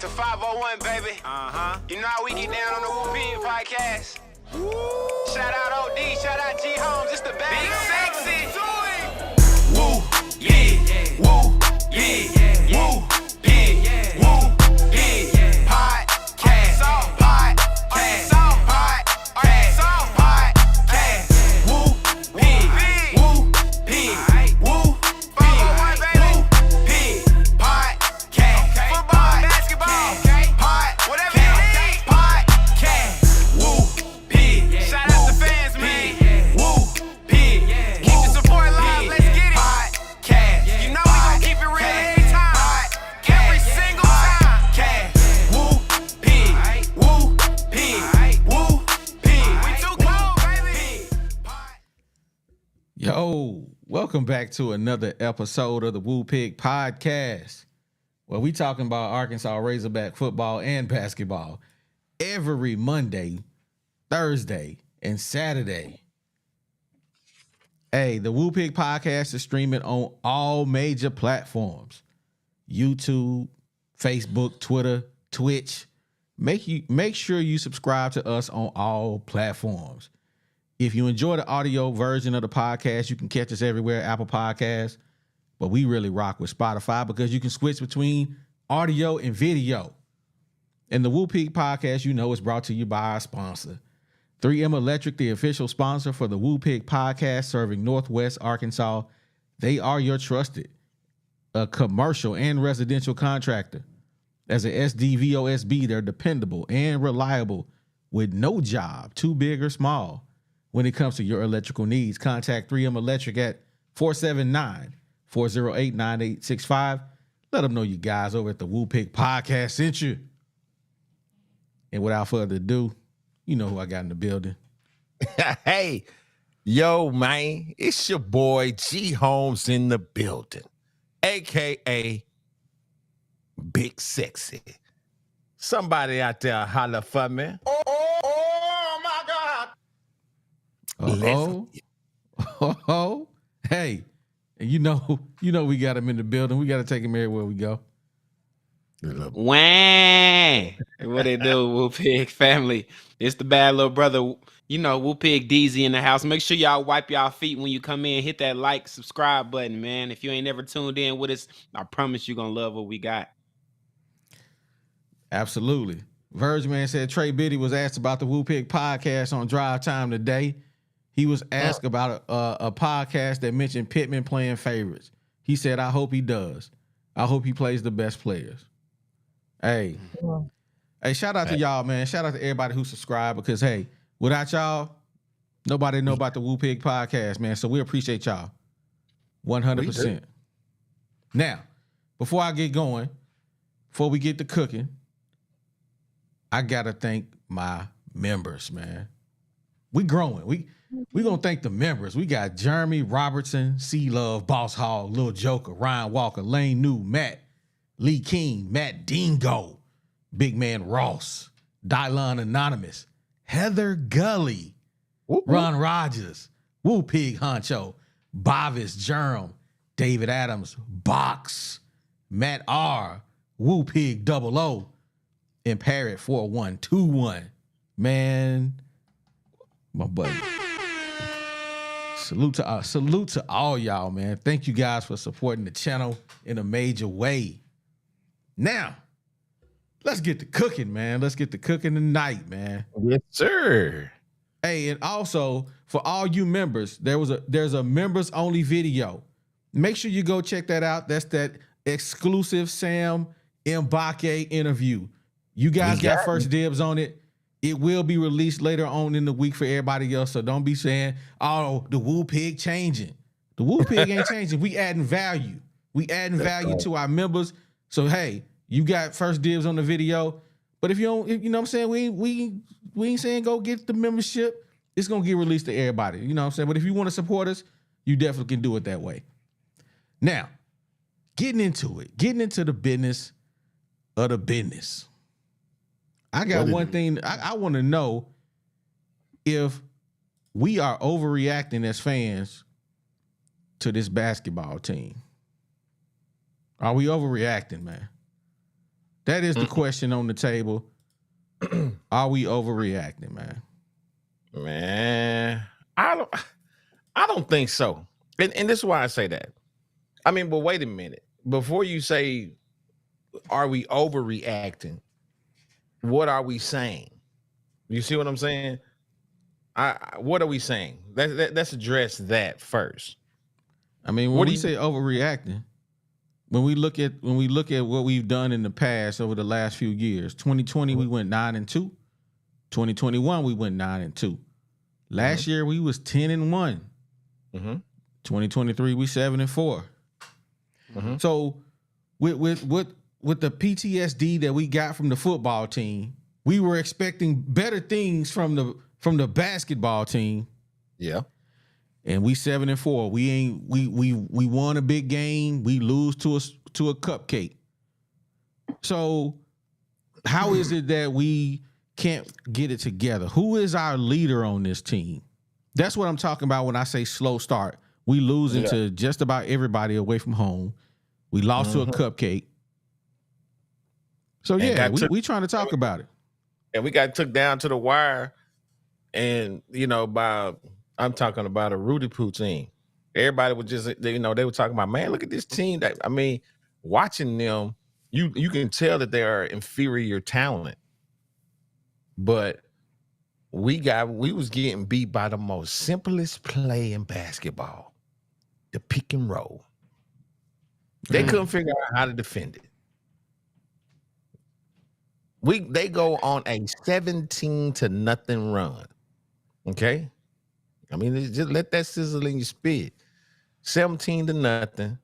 to 501, baby. You know how we get down on the Woo Pig podcast. Shout out OD, shout out G Holmes, it's the bad. Big sexy. Woo, yeah, woo, yeah, woo, pig, woo, pig, podcast, podcast, podcast, woo, pig, woo, pig, woo, pig, woo, pig, podcast, football, basketball, whatever you need, podcast, woo, pig, shout out to fans, man, woo, pig, keep the support alive, let's get it, podcast, you know we gon' keep it real every time, every single time, woo, pig, woo, pig, woo, pig, we too cold, baby. Yo, welcome back to another episode of the Woo Pig Podcast, where we talking about Arkansas Razorback football and basketball every Monday, Thursday, and Saturday. Hey, the Woo Pig Podcast is streaming on all major platforms: YouTube, Facebook, Twitter, Twitch. Make sure you subscribe to us on all platforms. If you enjoy the audio version of the podcast, you can catch us everywhere, Apple Podcasts. But we really rock with Spotify because you can switch between audio and video. And the Woo Pig Podcast, you know, is brought to you by our sponsor, 3M Electric, the official sponsor for the Woo Pig Podcast, serving Northwest Arkansas. They are your trusted commercial and residential contractor. As a SDVOSB, they're dependable and reliable with no job, too big or small. When it comes to your electrical needs, contact 3M Electric at 479-408-9865. Let them know you guys over at the Woo Pig Podcast sent you. And without further ado, you know who I got in the building. Hey, yo, man, it's your boy G Holmes in the building, a.k.a. Big Sexy. Somebody out there holler for me. Oh my God. Oh, hey, and you know we got him in the building. We got to take him everywhere we go. Wang! What they do, Woo Pig family? It's the bad little brother, you know, Woo Pig DZ in the house. Make sure y'all wipe y'all feet when you come in. Hit that like, subscribe button, man. If you ain't never tuned in with us, I promise you're going to love what we got. Absolutely. Verge Man said Trey Biddy was asked about the Woo Pig Podcast on Drive Time today. He was asked about a podcast that mentioned Pittman playing favorites. He said, I hope he does. I hope he plays the best players. Hey, shout out to y'all, man. Shout out to everybody who subscribed because, hey, without y'all, nobody know about the Woo Pig Podcast, man. So we appreciate y'all 100%. Now, before I get going, before we get to cooking, I got to thank my members, man. We growing. We going to thank the members. We got Jeremy Robertson, C-Love, Boss Hog, Lil Joker, Ryan Walker, Lane New, Matt, Lee King, Matt Dingo, Big Man Ross, Dylon Anonymous, Heather Gully, Ron Rogers, Woo Pig Honcho, Bovis Jerem, David Adams, Box, Matt R, Woo Pig 00, and Parrot 4121. Man, my buddy. Salute to all y'all, man. Thank you guys for supporting the channel in a major way. Now, let's get to cooking, man. Let's get to cooking tonight, man. Yes, sir. Hey, and also for all you members, there's a members only video. Make sure you go check that out. That's that exclusive Sam Mbake interview. You guys got first dibs on it. It will be released later on in the week for everybody else. So don't be saying, oh, the Woo Pig changing. The Woo Pig ain't changing. We adding value. We adding value to our members. So, hey, you got first dibs on the video. But if you don't, you know what I'm saying? We ain't saying go get the membership. It's going to get released to everybody. You know what I'm saying? But if you want to support us, you definitely can do it that way. Now, getting into the business of the business. I got one thing. I want to know if we are overreacting as fans to this basketball team. Are we overreacting, man? That is the question on the table. Are we overreacting, man? Man, I don't think so. And this is why I say that. I mean, but wait a minute. Before you say, are we overreacting? What are we saying? You see what I'm saying? What are we saying? Let's address that first. I mean, when we say overreacting, when we look at what we've done in the past over the last few years, 2020 we went 9-2, 2021 we went 9-2. Last year we was 10-1. 2023 we 7-4. So with the PTSD that we got from the football team, we were expecting better things from the basketball team. Yeah. And we 7-4. We won a big game. We lose to a cupcake. So how is it that we can't get it together? Who is our leader on this team? That's what I'm talking about when I say slow start. We losing to just about everybody away from home. We lost to a cupcake. So yeah, we trying to talk about it. And we got took down to the wire. And I'm talking about a Rudy Poo team. Everybody was just, they were talking about, man, look at this team. Watching them, you can tell that they are inferior talent. But we was getting beat by the most simplest play in basketball, the pick and roll. They couldn't figure out how to defend it. They go on a 17-0 run. Okay. I mean, just let that sizzle in your spit. 17-0.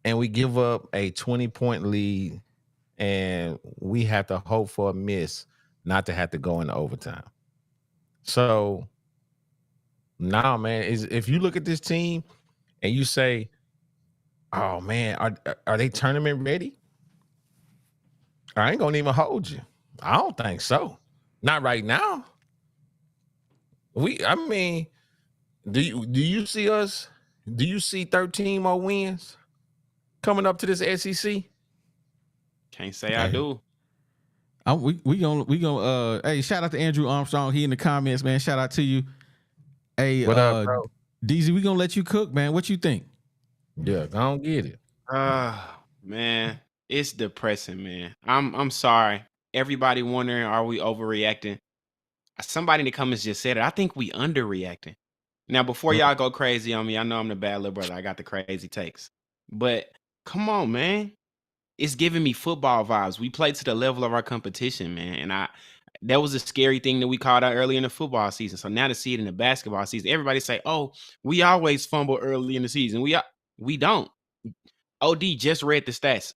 And we give up a 20-point lead. And we have to hope for a miss not to have to go into overtime. So, nah, man, if you look at this team and you say, oh, man, are they tournament ready? I ain't going to even hold you. I don't think so. Not right now. Do you see us? Do you see 13 more wins coming up to this SEC? Can't say I do. We gonna hey, shout out to Andrew Armstrong. He in the comments, man. Shout out to you. Hey, what up, bro? DZ, we gonna let you cook, man. What you think? Yeah, I don't get it. Man, it's depressing, man. I'm sorry. Everybody wondering, are we overreacting? Somebody in the comments just said it. I think we underreacting. Now, before y'all go crazy on me, I know I'm the bad little brother. I got the crazy takes. But come on, man. It's giving me football vibes. We played to the level of our competition, man. And that was a scary thing that we called out early in the football season. So now to see it in the basketball season, everybody say, oh, we always fumble early in the season. We don't. OD just read the stats.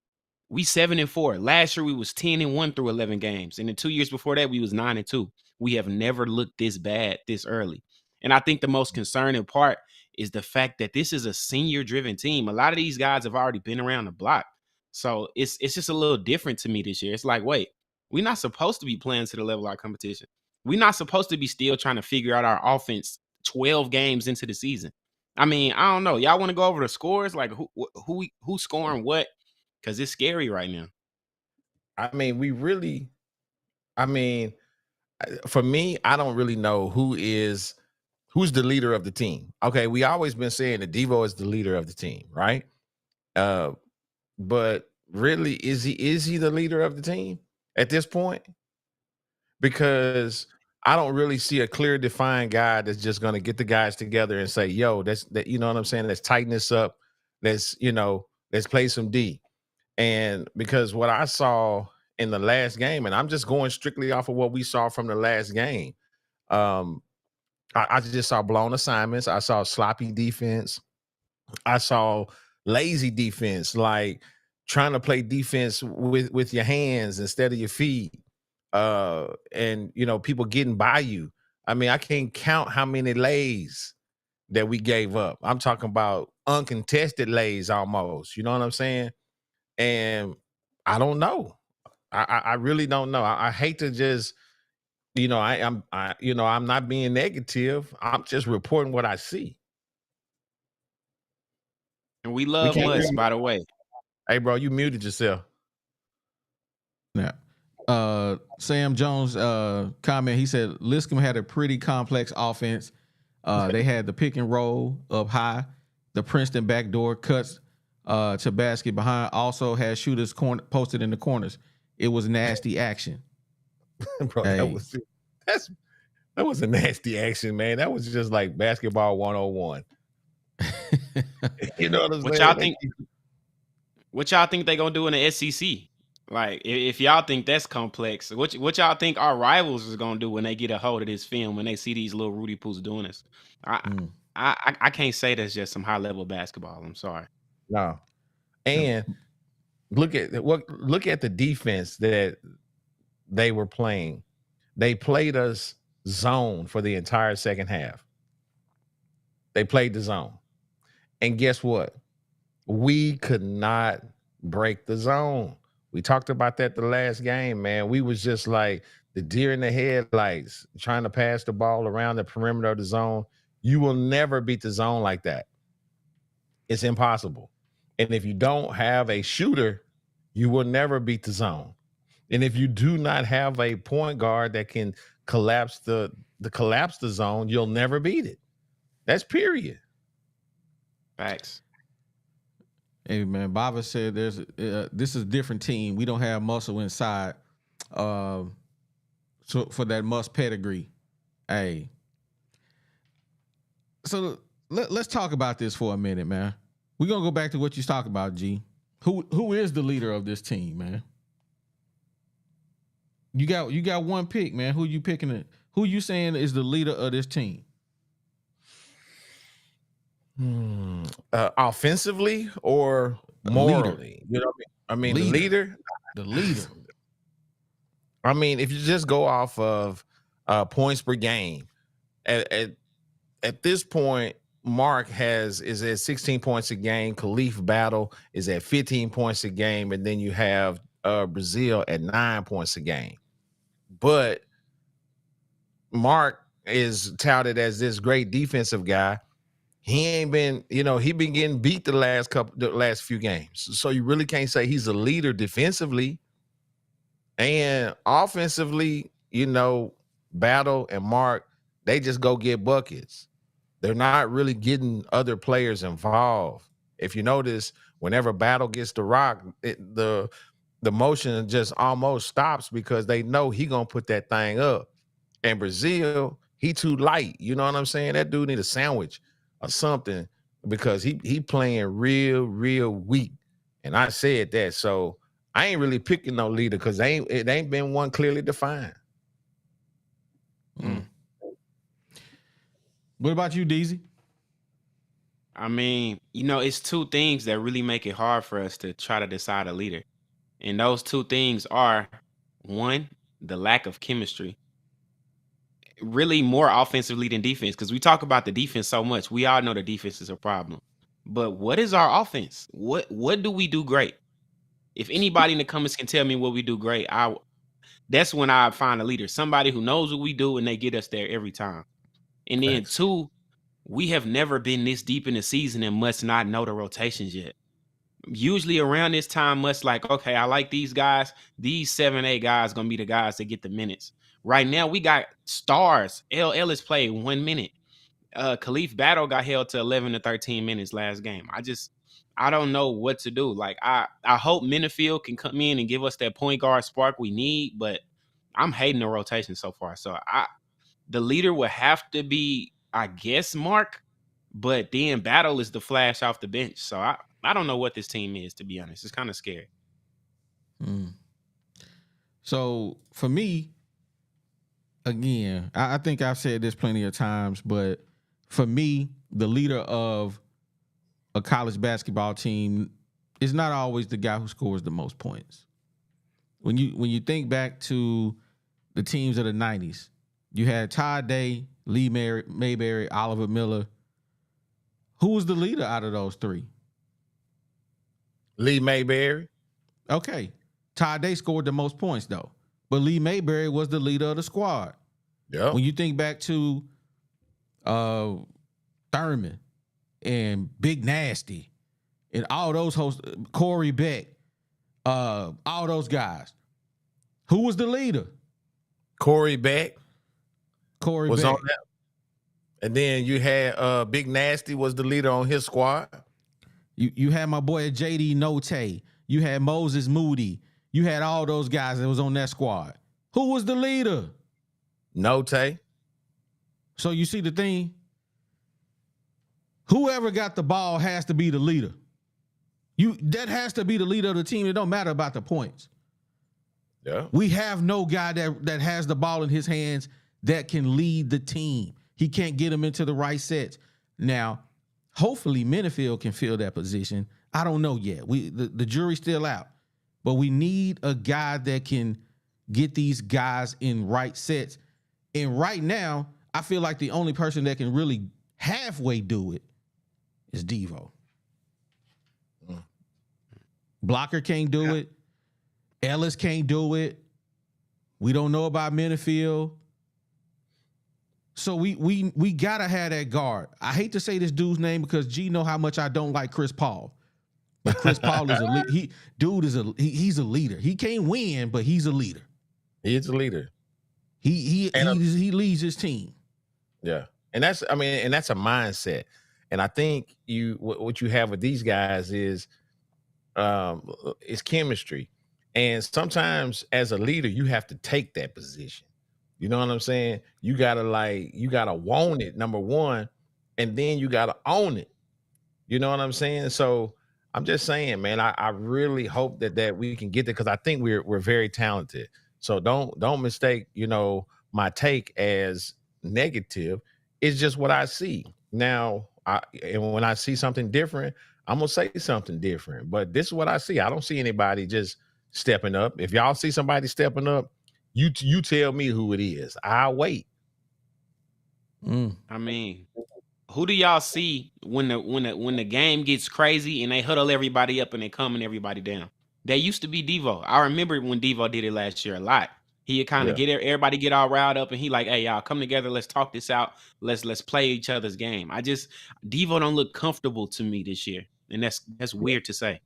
We 7-4. Last year we was 10-1 through 11 games. And the 2 years before that, we was 9-2. We have never looked this bad this early. And I think the most concerning part is the fact that this is a senior-driven team. A lot of these guys have already been around the block. So it's just a little different to me this year. It's like, wait, we're not supposed to be playing to the level of our competition. We're not supposed to be still trying to figure out our offense 12 games into the season. I mean, I don't know. Y'all want to go over the scores? Like who's scoring what? Because it's scary right now. I mean, for me, I don't really know who's the leader of the team. Okay, we always been saying that Devo is the leader of the team, right? But really, is he the leader of the team at this point? Because I don't really see a clear defined guy that's just going to get the guys together and say, yo, that you know what I'm saying? Let's tighten this up. Let's play some D. And because what I saw in the last game, and I'm just going strictly off of what we saw from the last game, I just saw blown assignments. I saw sloppy defense. I saw lazy defense, like trying to play defense with your hands instead of your feet. And people getting by you. I mean, I can't count how many lays that we gave up. I'm talking about uncontested lays almost. You know what I'm saying? And I don't know. I really don't know. I hate to just, I'm not being negative. I'm just reporting what I see. And we love Musk, by the way. Hey, bro, you muted yourself. Now, Sam Jones comment, he said Liscombe had a pretty complex offense. They had the pick and roll up high, the Princeton backdoor cuts to basket behind, also had shooters posted in the corners. It was nasty action. Bro, Hey. that was a nasty action, man. That was just like basketball 101. You know what I'm saying? What y'all think they gonna do in the SEC? Like, if y'all think that's complex, what y'all think our rivals is gonna do when they get a hold of this film, when they see these little Rudy Poos doing this? I can't say that's just some high level basketball. I'm sorry. No. And look at the defense that they were playing. They played us zone for the entire second half. They played the zone. And guess what? We could not break the zone. We talked about that the last game, man. We was just like the deer in the headlights trying to pass the ball around the perimeter of the zone. You will never beat the zone like that. It's impossible. And if you don't have a shooter, you will never beat the zone. And if you do not have a point guard that can collapse the zone, you'll never beat it. That's period. Facts. Hey man, Baba said this is a different team. We don't have muscle inside. So for that must pedigree. Hey. So let's talk about this for a minute, man. We're gonna go back to what you talking about, G. Who is the leader of this team, man? You got one pick, man. Who you picking? Who you saying is the leader of this team? Offensively or morally? You know what I mean? The leader. The leader. I mean, if you just go off of points per game, at this point, Mark is at 16 points a game. Khalif Battle is at 15 points a game, and then you have Brazil at 9 points a game. But Mark is touted as this great defensive guy. He ain't been, he been getting beat the last few games. So you really can't say he's a leader defensively. And offensively, Battle and Mark, they just go get buckets. They're not really getting other players involved. If you notice, whenever Battle gets the rock, the motion just almost stops because they know he gonna put that thing up. And Brazil, he too light. You know what I'm saying? That dude need a sandwich or something because he playing real, real weak. And I said that. So I ain't really picking no leader because it ain't been one clearly defined. What about you, DZ? I mean, it's two things that really make it hard for us to try to decide a leader. And those two things are, one, the lack of chemistry. Really more offensively than defense, because we talk about the defense so much. We all know the defense is a problem. But what is our offense? What do we do great? If anybody in the comments can tell me what we do great, that's when I find a leader. Somebody who knows what we do and they get us there every time. And then two, we have never been this deep in the season and must not know the rotations yet. Usually around this time, must like, okay, I like these guys. These 7-8 guys going to be the guys that get the minutes. Right now, we got stars. L. Ellis played 1 minute. Khalif Battle got held to 11 to 13 minutes last game. I don't know what to do. Like, I hope Minifield can come in and give us that point guard spark we need, but I'm hating the rotation so far. So the leader would have to be, I guess, Mark, but then Battle is the flash off the bench. So I don't know what this team is, to be honest. It's kind of scary. So for me, again, I think I've said this plenty of times, but for me, the leader of a college basketball team is not always the guy who scores the most points. When you think back to the teams of the 90s, you had Todd Day, Lee Mayberry, Oliver Miller. Who was the leader out of those three? Lee Mayberry. Okay. Todd Day scored the most points, though. But Lee Mayberry was the leader of the squad. Yeah. When you think back to Thurman and Big Nasty and all those hosts, Corey Beck, all those guys, Who was the leader? Corey Beck Corey was Beck. on that. And then you had Big Nasty was the leader on his squad. You had my boy JD Note. You had Moses Moody. You had all those guys that was on that squad. Who was the leader? Note. So you see the thing? Whoever got the ball has to be the leader. That has to be the leader of the team. It don't matter about the points. Yeah. We have no guy that has the ball in his hands that can lead the team. He can't get them into the right sets. Now, hopefully Minifield can fill that position. I don't know yet. The jury's still out. But we need a guy that can get these guys in right sets. And right now, I feel like the only person that can really halfway do it is Devo. Blocker can't do it. Ellis can't do it. We don't know about Minifield. So we gotta have that guard. I hate to say this dude's name because G know how much I don't like Chris Paul. But Chris Paul is he's a leader. He can't win, but he's a leader. He is a leader. He leads his team. Yeah. And that's a mindset. And I think what you have with these guys is chemistry. And sometimes as a leader, you have to take that position. You know what I'm saying? You gotta want it, number one, and then you gotta own it. You know what I'm saying? So I'm just saying, man, I really hope that we can get there because I think we're very talented. So don't mistake, my take as negative. It's just what I see. Now, and when I see something different, I'm gonna say something different. But this is what I see. I don't see anybody just stepping up. If y'all see somebody stepping up, you tell me who it is. I'll wait. I mean, who do y'all see when the game gets crazy and they huddle everybody up and they calming everybody down? They used to be Devo. I remember when Devo did it last year a lot. He kind of get everybody get all riled up and he like, hey, y'all come together. Let's talk this out. Let's play each other's game. Devo don't look comfortable to me this year. And that's weird to say.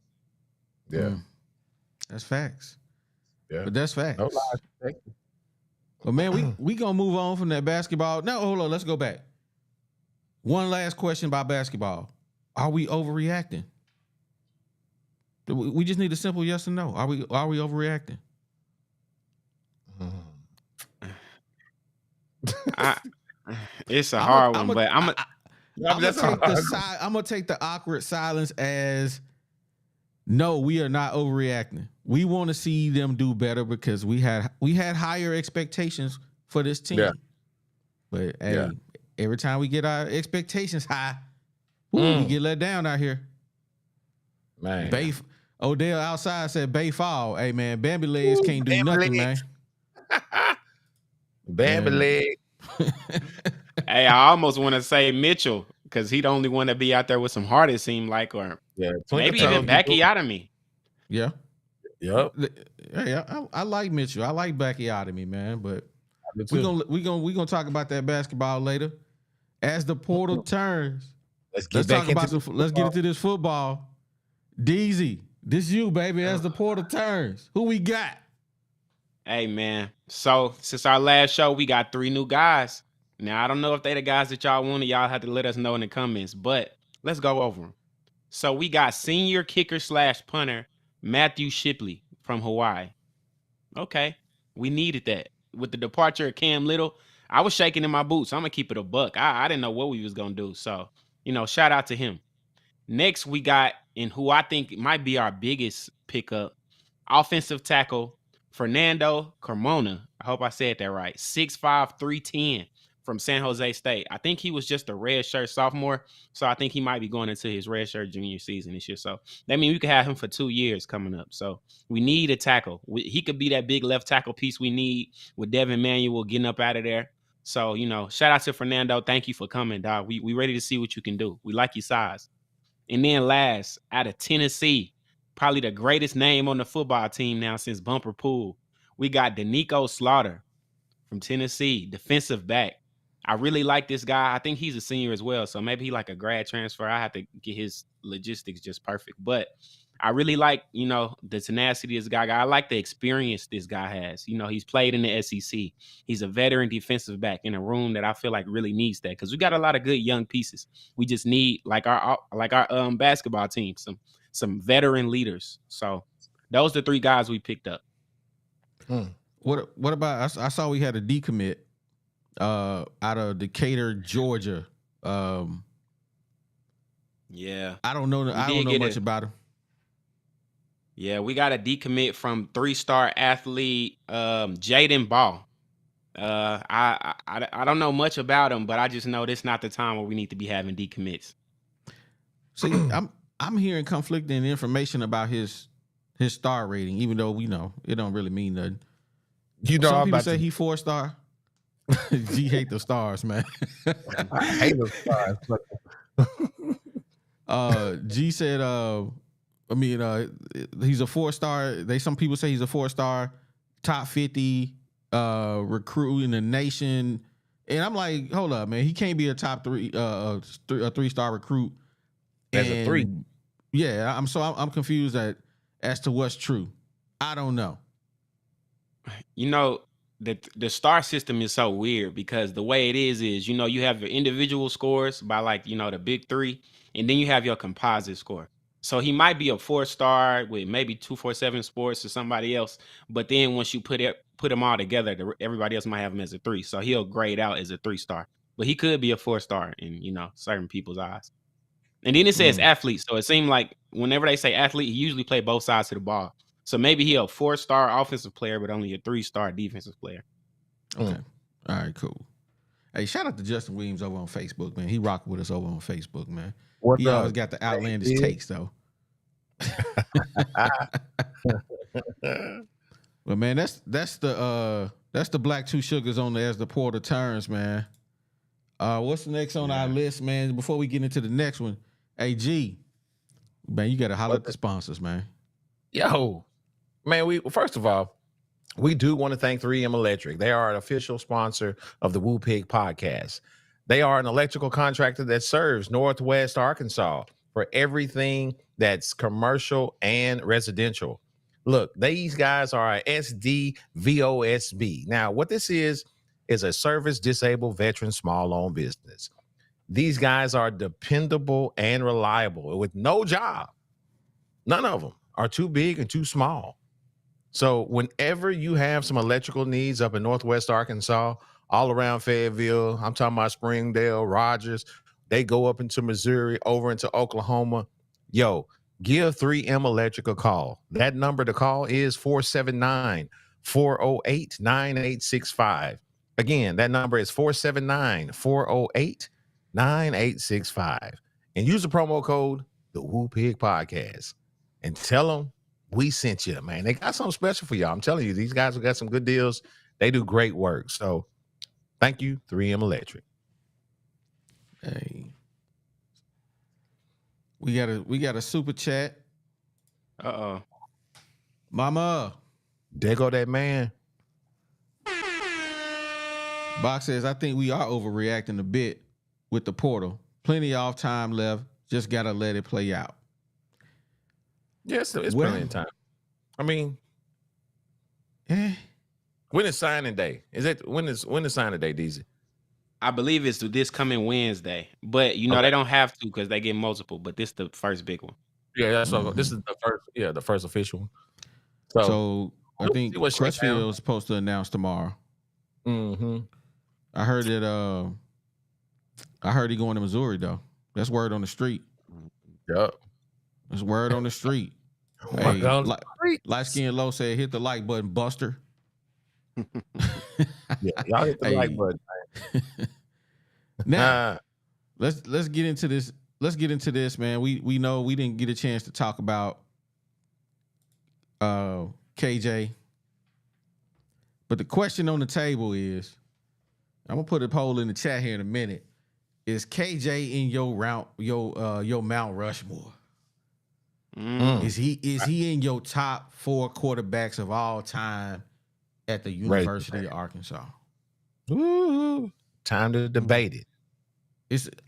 Yeah. That's facts. Yeah. But that's facts. No lies. But man, we gonna move on from that basketball. No, hold on, let's go back. One last question about basketball. Are we overreacting? We just need a simple yes or no. Are we overreacting? It's a hard one, but I'm gonna take the awkward silence as no, we are not overreacting. We want to see them do better because we had higher expectations for this team. Yeah. But hey, every time we get our expectations high, we get let down out here. Man. Odell outside said Bay Fall. Hey man, Bambi legs can't do nothing, man. Bambi leg. Hey, I almost want to say Mitchell because he the only one to be out there with some heart, it seemed like, or maybe even Backiotomy. Yeah. Yep. Yeah, I like Mitchell. I like Backiotomy, man. But we gonna talk about that basketball later. As the portal turns, let's get into this football. DZ, this you, baby. As the portal turns, who we got? Hey, man. So since our last show, we got 3 new guys. Now, I don't know if they the guys that y'all wanted. Y'all have to let us know in the comments, but let's go over them. So we got senior kicker / punter Matthew Shipley from Hawaii. Okay. We needed that. With the departure of Cam Little, I was shaking in my boots. I'm going to keep it a buck. I didn't know what we was going to do. So, shout out to him. Next, we got, and who I think might be our biggest pickup, offensive tackle Fernando Carmona. I hope I said that right. 6'5", 310 from San Jose State. I think he was just a redshirt sophomore, so I think he might be going into his redshirt junior season this year. So that means we could have him for 2 years coming up. So we need a tackle. He could be that big left tackle piece we need with Devin Manuel getting up out of there. So, shout out to Fernando. Thank you for coming, dog. We ready to see what you can do. We like your size. And then last, out of Tennessee, probably the greatest name on the football team now since Bumper Pool, we got Donneicko Slaughter from Tennessee, defensive back. I really like this guy. I think he's a senior as well, so maybe he like a grad transfer. I have to get his logistics just perfect. But I really like, the tenacity this guy got. I like the experience this guy has. He's played in the SEC. He's a veteran defensive back in a room that I feel like really needs that, because we got a lot of good young pieces. We just need like our basketball team, some veteran leaders. So those are the 3 guys we picked up. What about? I saw we had a decommit out of Decatur, Georgia. Yeah, I don't know much about him. Yeah, we got a decommit from 3-star athlete Jaden Ball. I don't know much about him, but I just know this not the time where we need to be having decommits. See, I'm hearing conflicting information about his star rating, even though we know it don't really mean nothing. Some people say he 4-star. G hate the stars, man. I hate the stars. G said, he's a 4-star. Some people say he's a 4-star, top 50 recruit in the nation. And I'm like, hold up, man. He can't be a top 3, a 3-star recruit. As a 3. Yeah, I'm confused as to what's true. I don't know. The star system is so weird, because the way it is you have your individual scores by like, the big 3, and then you have your composite score. So he might be a 4-star with maybe 247 Sports or somebody else, but then once you put them all together, everybody else might have him as a 3. So he'll grade out as a 3-star, but he could be a 4-star in certain people's eyes. And then it says athlete, so it seemed like whenever they say athlete, he usually play both sides of the ball. So maybe he's a 4-star offensive player, but only a 3-star defensive player. Okay. All right, cool. Hey, shout out to Justin Williams over on Facebook, man. He rocked with us over on Facebook, man. He always got the outlandish takes, though. But man, that's the Black Two Sugars on there as the portal turns, man. What's the next on our list, man? Before we get into the next one, hey G, man, you gotta holler at the sponsors, man. Yo, man, first of all, we do want to thank 3M Electric. They are an official sponsor of the Woo Pig podcast. They are an electrical contractor that serves Northwest Arkansas for everything that's commercial and residential. Look, these guys are a SDVOSB. Now, what this is a service disabled veteran small-owned business. These guys are dependable and reliable with no job. None of them are too big and too small. So whenever you have some electrical needs up in Northwest Arkansas, all around Fayetteville, I'm talking about Springdale, Rogers, they go up into Missouri, over into Oklahoma. Yo, give 3M Electric a call. That number to call is 479-408-9865. Again, that number is 479-408-9865. And use the promo code, the Woo Pig Podcast. And tell them we sent you, man. They got something special for y'all. I'm telling you, these guys have got some good deals. They do great work. So thank you, 3M Electric. Hey. We got a super chat. Uh-oh. Mama. There go that man. Box says, I think we are overreacting a bit with the portal. Plenty of time left. Just got to let it play out. Yes, it's plenty of time. I mean, when is signing day? When is signing day, DZ? I believe it's this coming Wednesday, but they don't have to because they get multiple. But this is the first big one. Yeah, that's this is the first. Yeah, the first official one. So I think Crutchfield is supposed to announce tomorrow. Mm-hmm. I heard that. I heard he going to Missouri though. That's word on the street. Yep. That's word on the street. Hey, light skin low said, "Hit the like button, Buster." Yeah, y'all hit the like button. Now, let's get into this. Let's get into this, man. We know we didn't get a chance to talk about KJ, but the question on the table is, I'm gonna put a poll in the chat here in a minute. Is KJ in your Mount Rushmore? Is he in your top 4 quarterbacks of all time at the University of Arkansas? Ooh, time to debate it.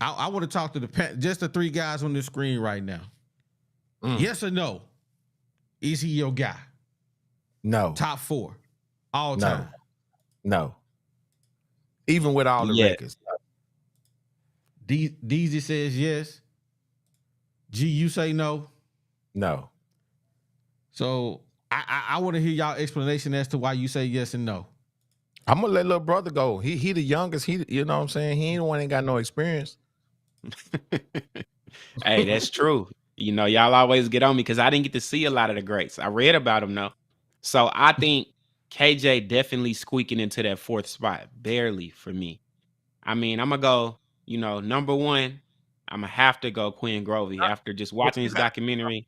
I want to talk to just the 3 guys on the screen right now. Yes or no? Is he your guy? No. Top 4 all No. time. No. Even with all the records. Deezy says yes. G, you say no. No. So I want to hear y'all explanation as to why you say yes and no. I'm gonna let little brother go. He the youngest. He, you know what I'm saying? He ain't the one ain't got no experience. Hey, that's true. You know, y'all always get on me because I didn't get to see a lot of the greats. I read about them though. So I think KJ definitely squeaking into that 4th spot, barely for me. I mean, I'm gonna go, you know, number 1. I'm gonna have to go Quinn Grovey after just watching his documentary.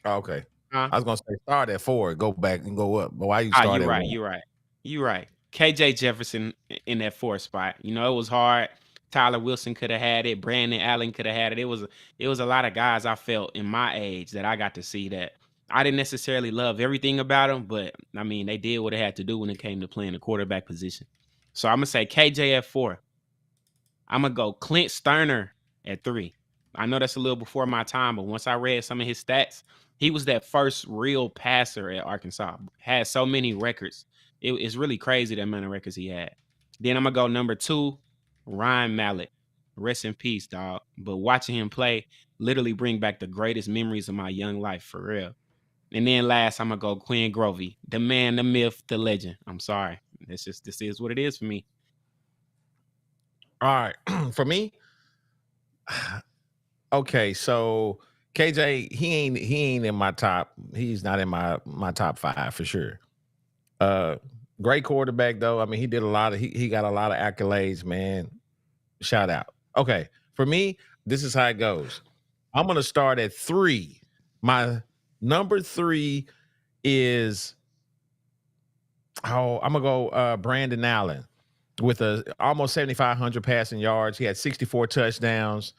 Okay. Huh? I was gonna say start at 4, go back and go up. But why you Ah, start you're at right. 1? You're right. KJ Jefferson in that 4th spot. You know, it was hard. Tyler Wilson could have had it. Brandon Allen could have had it. It was a lot of guys I felt in my age that I got to see that I didn't necessarily love everything about them, but I mean, they did what they had to do when it came to playing the quarterback position. So I'm gonna say KJ at 4. I'm gonna go Clint Sterner at 3. I know that's a little before my time, but once I read some of his stats, he was that first real passer at Arkansas. Had so many records. It's really crazy the amount of records he had. Then I'm gonna go number 2, Ryan Mallett. Rest in peace, dog. But watching him play literally bring back the greatest memories of my young life, for real. And then last, I'm gonna go Quinn Grovey, the man, the myth, the legend. I'm sorry. This is what it is for me. All right. For me, okay, so KJ, he ain't in my top. He's not in my top 5 for sure. Great quarterback though. I mean, he did a lot of he got a lot of accolades, man. Shout out. Okay, for me, this is how it goes. I'm gonna start at 3. My number 3 is I'm gonna go Brandon Allen with almost 7,500 passing yards. He had 64 touchdowns.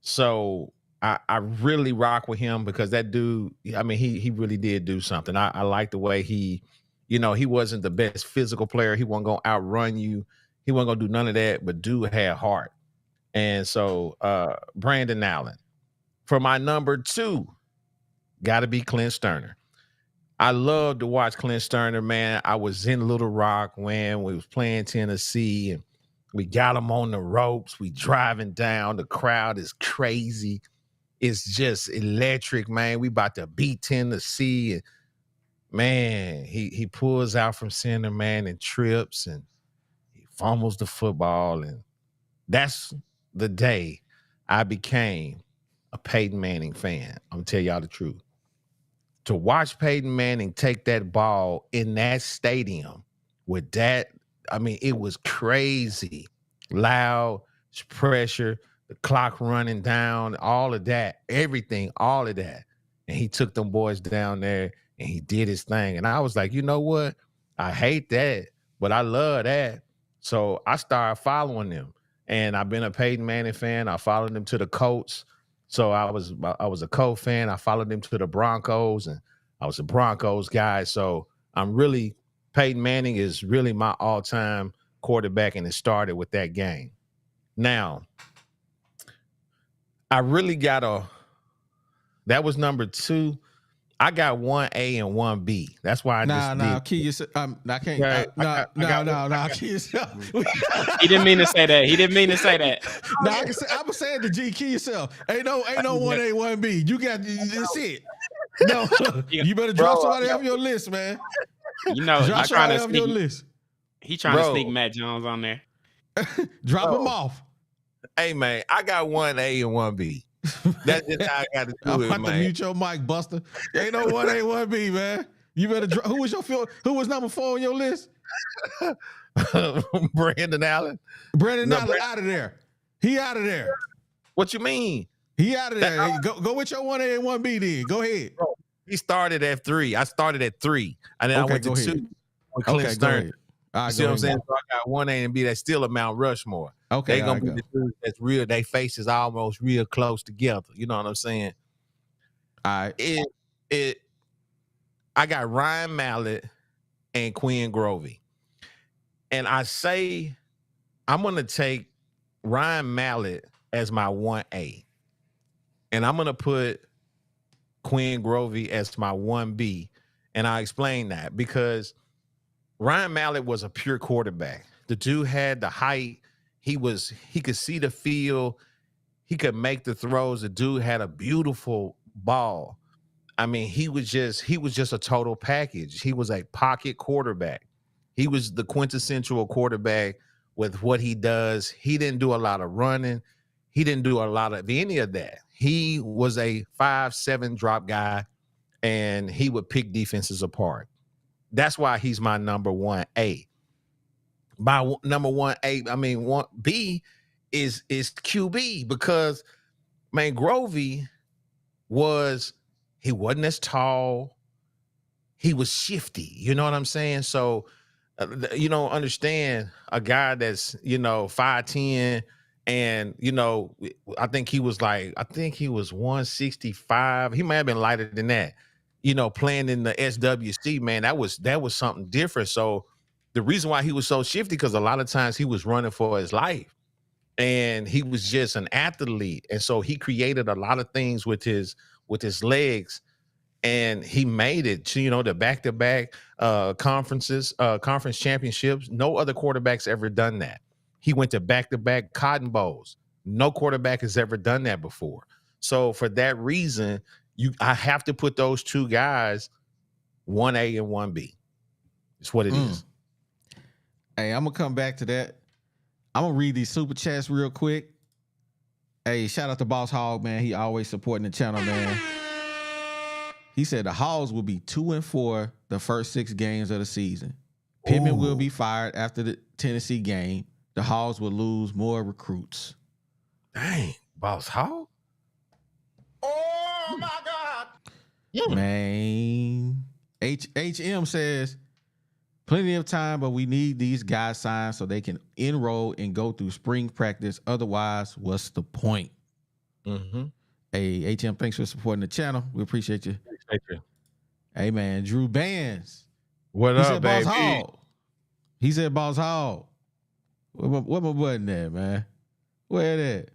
So I really rock with him because that dude, I mean, he really did do something. I like the way he, you know, he wasn't the best physical player. He wasn't gonna outrun you. He wasn't gonna do none of that, but dude had heart. And so Brandon Allen. For my number 2, gotta be Clint Sterner. I love to watch Clint Sterner, man. I was in Little Rock when we was playing Tennessee and we got him on the ropes. We driving down. The crowd is crazy. It's just electric, man. We about to beat Tennessee. And man, he pulls out from center, man, and trips and he fumbles the football. And that's the day I became a Peyton Manning fan. I'm gonna tell y'all the truth. To watch Peyton Manning take that ball in that stadium with that, I mean, it was crazy. Loud, pressure, the clock running down, all of that, everything, all of that. And he took them boys down there and he did his thing. And I was like, you know what? I hate that, but I love that. So I started following them. And I've been a Peyton Manning fan. I followed him to the Colts. So I was a Colts fan. I followed him to the Broncos, and I was a Broncos guy. So Peyton Manning is really my all-time quarterback, and it started with that game. Now, I really that was number 2. I got 1A and 1B. That's why I Key yourself. I can't. Key yourself. He didn't mean to say that. No, I was saying to G, key yourself. Ain't no 1A, 1B. You got this it. No, you better drop somebody off your list, man. You know, drop somebody off your list. He trying to sneak Matt Jones on there. Drop him off. Hey man, I got 1A and 1B. That's just how I got to do I'm it, about man. to mute your mic, Buster. Ain't no 1A, 1B, man. You better drop. Who was number 4 on your list? Brandon Allen. Brandon Allen out of there. He out of there. What you mean? He out of there. Go with your 1A and 1B then. Go ahead. Bro, he started at 3. I started at 3. And then I went to 2 with Clint Sterner. Right, you see what I'm saying? So I got 1A and B. That's still a Mount Rushmore. Okay, they gonna be the dudes that's real. They faces almost real close together. You know what I'm saying? All right. I got Ryan Mallett and Quinn Grovey. And I say I'm gonna take Ryan Mallett as my 1A. And I'm gonna put Quinn Grovey as my 1B. And I explain that because Ryan Mallett was a pure quarterback. The dude had the height. He could see the field. He could make the throws. The dude had a beautiful ball. I mean, he was just a total package. He was a pocket quarterback. He was the quintessential quarterback with what he does. He didn't do a lot of running. He didn't do a lot of any of that. He was a 5'7" drop guy, and he would pick defenses apart. That's why he's my number 1A. My number 1A, I mean 1B is QB because, man, Grovey he wasn't as tall. He was shifty. You know what I'm saying? So you don't understand a guy that's 5'10", and I think he was 165. He might have been lighter than that. Playing in the SWC, man, that was something different. So the reason why he was so shifty, because a lot of times he was running for his life, and he was just an athlete, and so he created a lot of things with his legs. And he made it to, the back-to-back conference championships. No other quarterback's ever done that. He went to back-to-back Cotton Bowls. No quarterback has ever done that before. So for that reason, I have to put those two guys 1A and 1B. It's what it is. Hey, I'm going to come back to that. I'm going to read these super chats real quick. Hey, shout out to Boss Hog, man. He always supporting the channel, man. He said the Hogs will be 2-4 the first 6 games of the season. Pittman will be fired after the Tennessee game. The Hogs will lose more recruits. Dang, Boss Hog? Oh my God. Man. HM says, plenty of time, but we need these guys signed so they can enroll and go through spring practice. Otherwise, what's the point? Mm-hmm. Hey, HM, thanks for supporting the channel. We appreciate you. Thank you. Hey, man, Drew Bands. What He up, said baby? Boss Hog. He said Boss Hog. Where my button at, man? Where it at?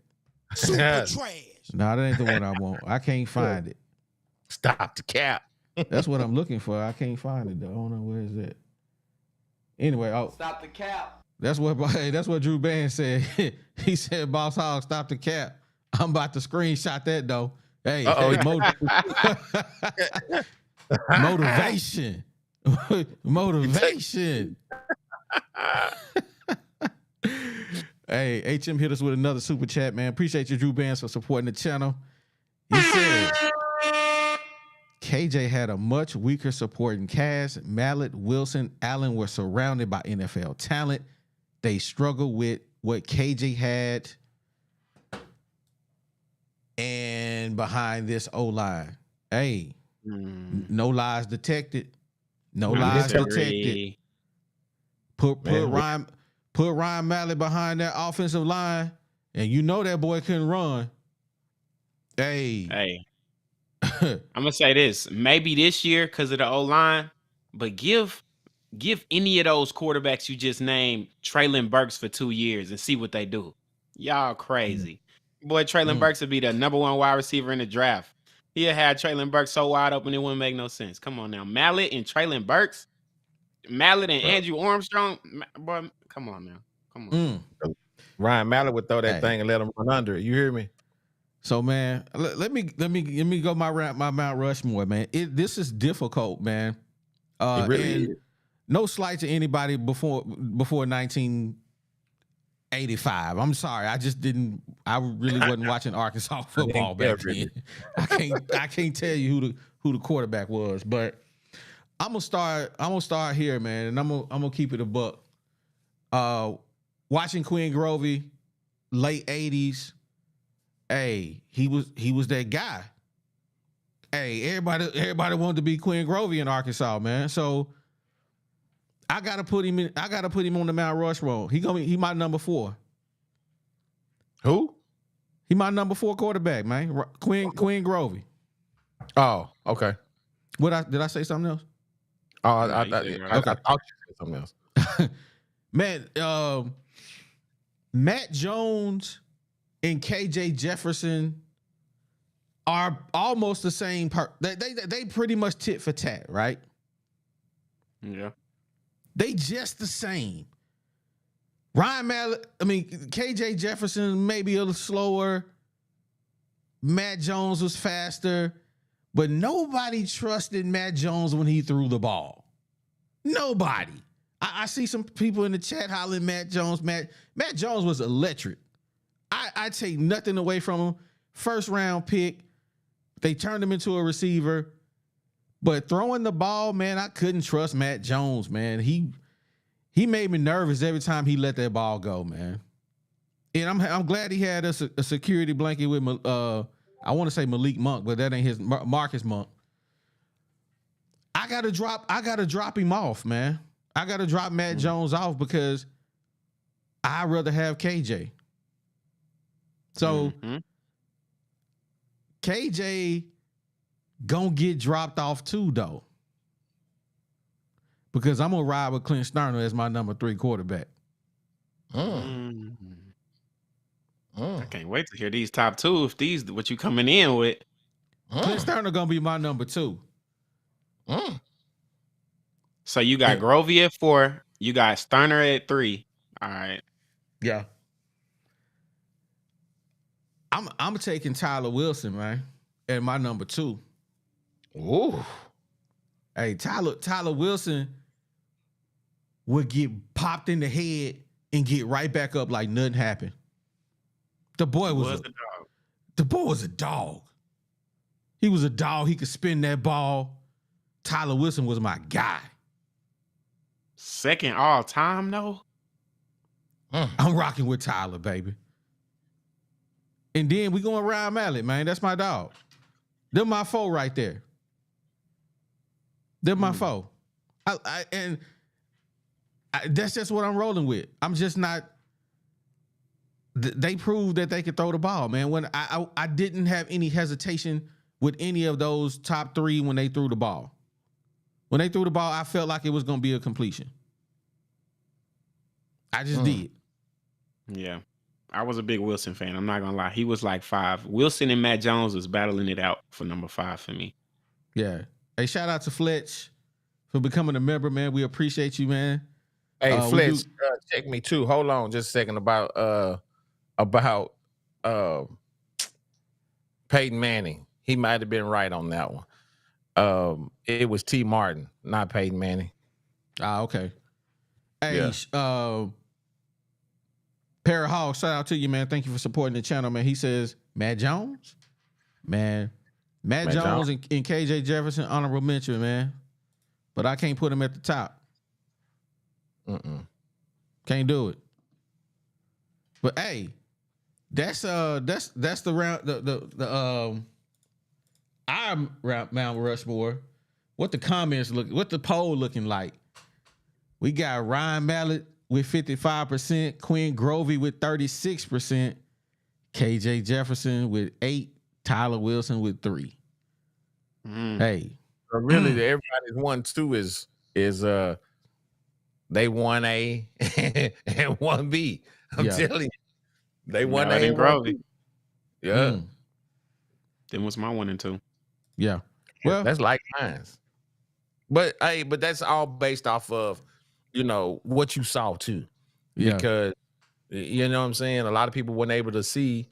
Super trash. Nah, that ain't the one I want. I can't find it. Stop the cap. That's what I'm looking for. I can't find it, though. I don't know where is it. Anyway, Stop the cap. that's what Drew Bands said. He said, Boss Hog, stop the cap. I'm about to screenshot that, though. Hey, motivation. Motivation. Hey, HM hit us with another super chat, man. Appreciate you, Drew Bands, for supporting the channel. He says, KJ had a much weaker supporting cast. Mallett, Wilson, Allen were surrounded by NFL talent. They struggled with what KJ had and behind this O-line. Hey, no lies detected. No lies detected. Put Ryan Mallett behind that offensive line, and you know that boy couldn't run. Hey. I'm gonna say this. Maybe this year because of the O-line, but give any of those quarterbacks you just named Traylon Burks for 2 years and see what they do. Y'all crazy. Boy, Traylon Burks would be the number 1 wide receiver in the draft. He'll have Traylon Burks so wide open it wouldn't make no sense. Come on now. Mallett and Traylon Burks. Mallett and Andrew Armstrong. Boy, come on now. Come on. Ryan Mallett would throw that thing and let him run under it. You hear me? So, man, let me go my Mount Rushmore, man. This is difficult, man. It really is. No slight to anybody before 1985. I'm sorry, I really wasn't watching Arkansas football back then. I can't tell you who the quarterback was, but I'm gonna start here, man, and I'm gonna keep it a buck. Watching Quinn Grovey, late 80s. Hey, he was that guy. Hey, everybody wanted to be Quinn Grovey in Arkansas, man. So I gotta put him on the Mount Rushmore. He my number 4. Who? He my number 4 quarterback, man. Quinn Grovey. Oh, okay. Did I say something else? Oh, I thought you said something else. Man, Matt Jones and KJ Jefferson, are almost the same. They pretty much tit for tat, right? Yeah. They just the same. Ryan Mallett, KJ Jefferson maybe a little slower. Matt Jones was faster, but nobody trusted Matt Jones when he threw the ball. Nobody. I see some people in the chat hollering Matt Jones. Matt Jones was electric. I take nothing away from him. First round pick. They turned him into a receiver. But throwing the ball, man, I couldn't trust Matt Jones, man. He made me nervous every time he let that ball go, man. And I'm glad he had a security blanket with I want to say Malik Monk, but that ain't his. Marcus Monk. I gotta drop him off, man. I gotta drop Matt Jones off because I'd rather have KJ. So KJ gonna get dropped off too, though. Because I'm gonna ride with Clint Sterner as my number 3 quarterback. I can't wait to hear these top 2. If these what you coming in with. Clint Sterner gonna be my number 2. So you got Grovey at 4. You got Sterner at 3. All right. Yeah. I'm taking Tyler Wilson, man, at my number 2. Ooh. Hey, Tyler Wilson would get popped in the head and get right back up like nothing happened. The boy was a dog. The boy was a dog. He was a dog. He could spin that ball. Tyler Wilson was my guy. Second all time, though? I'm rocking with Tyler, baby. And then we going Ryan Mallett, man. That's my dog. They're my foe right there. They're my foe. That's just what I'm rolling with. I'm just not. They proved that they could throw the ball, man. When I didn't have any hesitation with any of those top 3 when they threw the ball. When they threw the ball, I felt like it was going to be a completion. I just did. Yeah. I was a big Wilson fan. I'm not going to lie. He was like 5. Wilson and Matt Jones was battling it out for number 5 for me. Yeah. Hey, shout out to Fletch for becoming a member, man. We appreciate you, man. Hey, Fletch, check me too. Hold on just a second about Peyton Manning. He might have been right on that one. It was T. Martin, not Peyton Manning. Okay. Hey, Para Hogs, shout out to you, man. Thank you for supporting the channel, man. He says, Matt Jones? Man, Matt Jones and KJ Jefferson, honorable mention, man. But I can't put him at the top. Can't do it. But hey, that's the round our Mount Rushmore. What the poll looking like? We got Ryan Mallett with 55%, Quinn Grovey with 36%, KJ Jefferson with 8%, Tyler Wilson with 3%. Hey. So really everybody's 1-2 is they 1A and 1B. I'm telling you. They 1A and Grovey. Yeah. Then what's my 1 and 2? Yeah. Well, that's like mines. But that's all based off of, what you saw too. Yeah. Because you know what I'm saying? A lot of people weren't able to see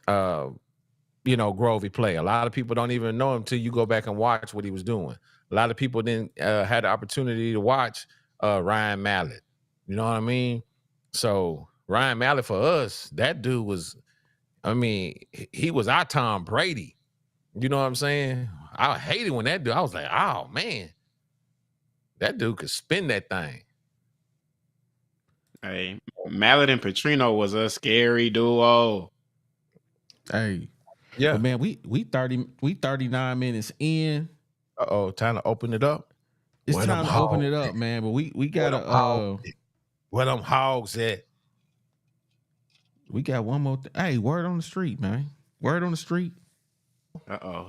Grovey play. A lot of people don't even know him till you go back and watch what he was doing. A lot of people didn't had the opportunity to watch Ryan Mallett. You know what I mean? So Ryan Mallett for us, that dude was, he was our Tom Brady. You know what I'm saying? I hated when that dude, I was like, oh man, that dude could spin that thing. Hey, Mallett and Petrino was a scary duo. Hey. Yeah. But man, we 39 minutes in. Time to open it up. It's time to open it up, man. But we gotta where them hogs at? We got one more thing. Hey, word on the street, man. Word on the street.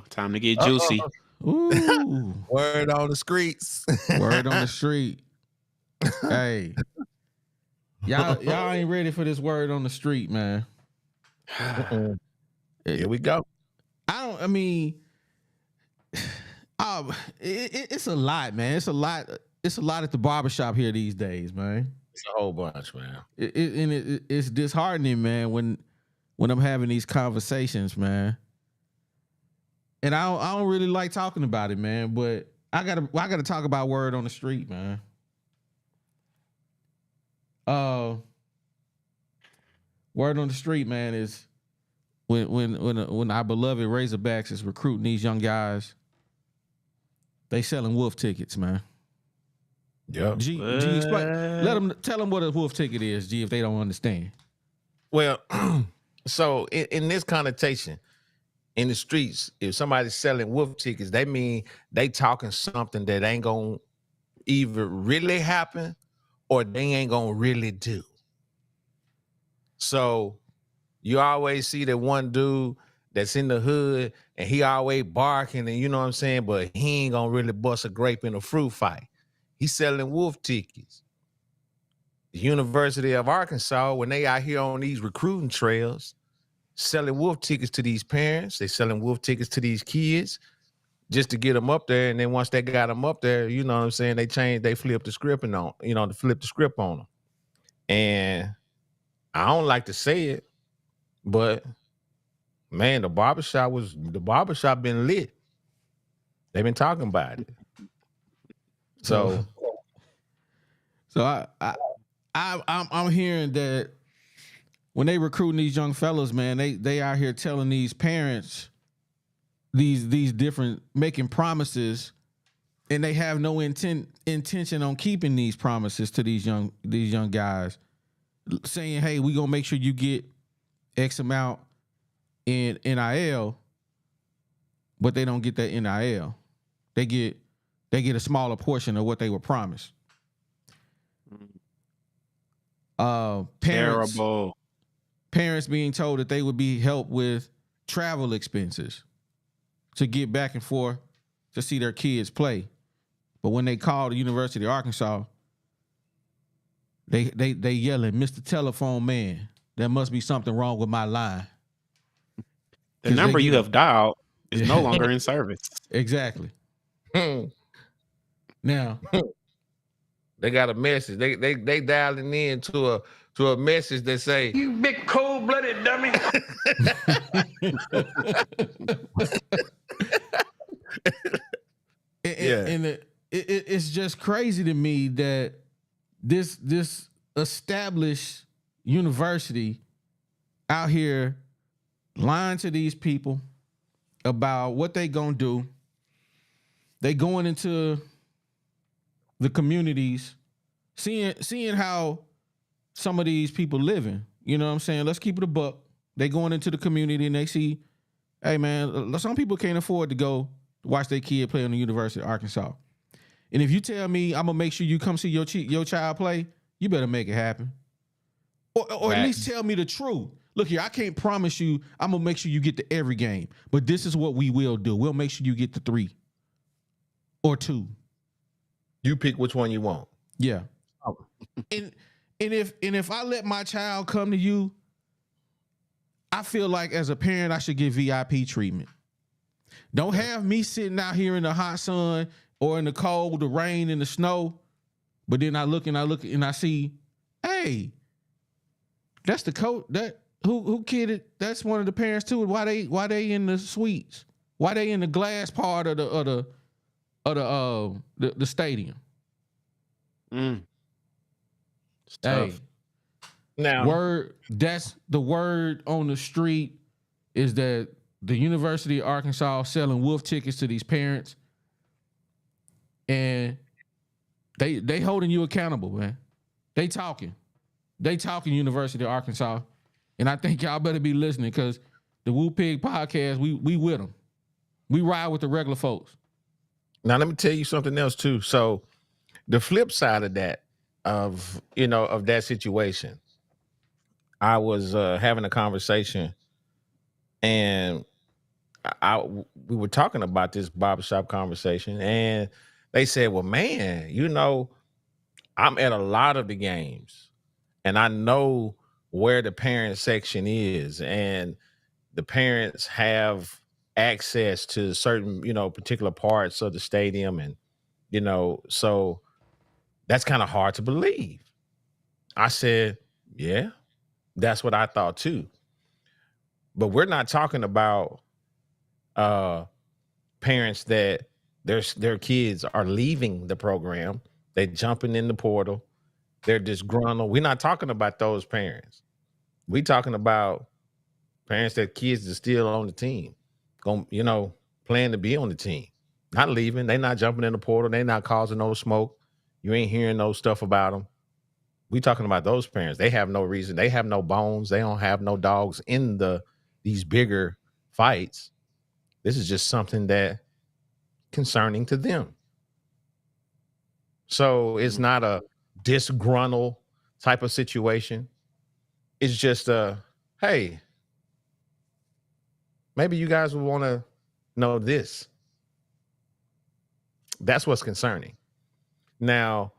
Time to get juicy. Ooh. Word on the streets. Word on the street. Hey. Y'all ain't ready for this word on the street, man. Here we go. I mean, it's a lot, man. It's a lot. It's a lot at the barbershop here these days, man. It's a whole bunch, man. It's disheartening, man, when I'm having these conversations, man. And I don't really like talking about it, man. But I gotta talk about word on the street, man. Word on the street, man, is when our beloved Razorbacks is recruiting these young guys, they selling wolf tickets, man. Yep. G, tell them what a wolf ticket is, G, if they don't understand. Well, so in this connotation, in the streets, if somebody's selling wolf tickets, they mean they talking something that ain't gonna either really happen or they ain't gonna really do. So you always see that one dude that's in the hood and he always barking and you know what I'm saying, but he ain't gonna really bust a grape in a fruit fight. He's selling wolf tickets. The University of Arkansas, when they out here on these recruiting trails, selling wolf tickets to these parents, they selling wolf tickets to these kids just to get them up there. And then once they got them up there, you know what I'm saying, they flip the script on them. And I don't like to say it, but man, the barbershop been lit. They've been talking about it. So I'm hearing that when they recruiting these young fellas, man, they out here telling these parents these different, making promises, and they have no intention on keeping these promises to these young guys, saying, hey, we gonna make sure you get X amount in NIL, but they don't get that NIL. They get a smaller portion of what they were promised. Terrible. Parents being told that they would be helped with travel expenses to get back and forth to see their kids play. But when they call the University of Arkansas, they yelling, Mr. Telephone Man, there must be something wrong with my line. The number you have dialed is no longer in service. Exactly. Now they got a message. They dialing in to a message that say, "You big cold-blooded dummy." And it's just crazy to me that this established university out here lying to these people about what they gonna do. They going into the communities, seeing how some of these people living. You know what I'm saying? Let's keep it a buck. They going into the community and they see, hey man, some people can't afford to go watch their kid play on the University of Arkansas. And if you tell me I'm gonna make sure you come see your child play, you better make it happen. Or at least tell me the truth. Look here, I can't promise you I'm gonna make sure you get to every game, but this is what we will do. We'll make sure you get to 3 or 2. You pick which one you want. Yeah. Oh. And if I let my child come to you, I feel like as a parent I should get VIP treatment. Don't have me sitting out here in the hot sun or in the cold, the rain and the snow, but then I look and I see, hey, that's the coach that who kidded? That's one of the parents too. Why they in the suites? Why they in the glass part of the stadium? It's tough. Hey, now that's the word on the street is that the University of Arkansas selling wolf tickets to these parents, and they holding you accountable, man. They talking University of Arkansas, and I think y'all better be listening because the Woo Pig podcast, we with them. We ride with the regular folks. Now let me tell you something else too. So the flip side of that, of that situation, I was having a conversation, and we were talking about this barbershop conversation, and they said, well, man, I'm at a lot of the games and I know where the parent section is, and the parents have access to certain, particular parts of the stadium. And, so that's kind of hard to believe. I said, yeah, that's what I thought too. But we're not talking about parents that their kids are leaving the program. They're jumping in the portal. They're disgruntled. We're not talking about those parents. We're talking about parents that kids are still on the team, plan to be on the team, not leaving. They're not jumping in the portal. They're not causing no smoke. You ain't hearing no stuff about them. We talking about those parents. They have no reason. They have no bones. They don't have no dogs in these bigger fights. This is just something that concerning to them. So it's not a disgruntled type of situation. It's just hey, maybe you guys would want to know this. That's what's concerning. Now,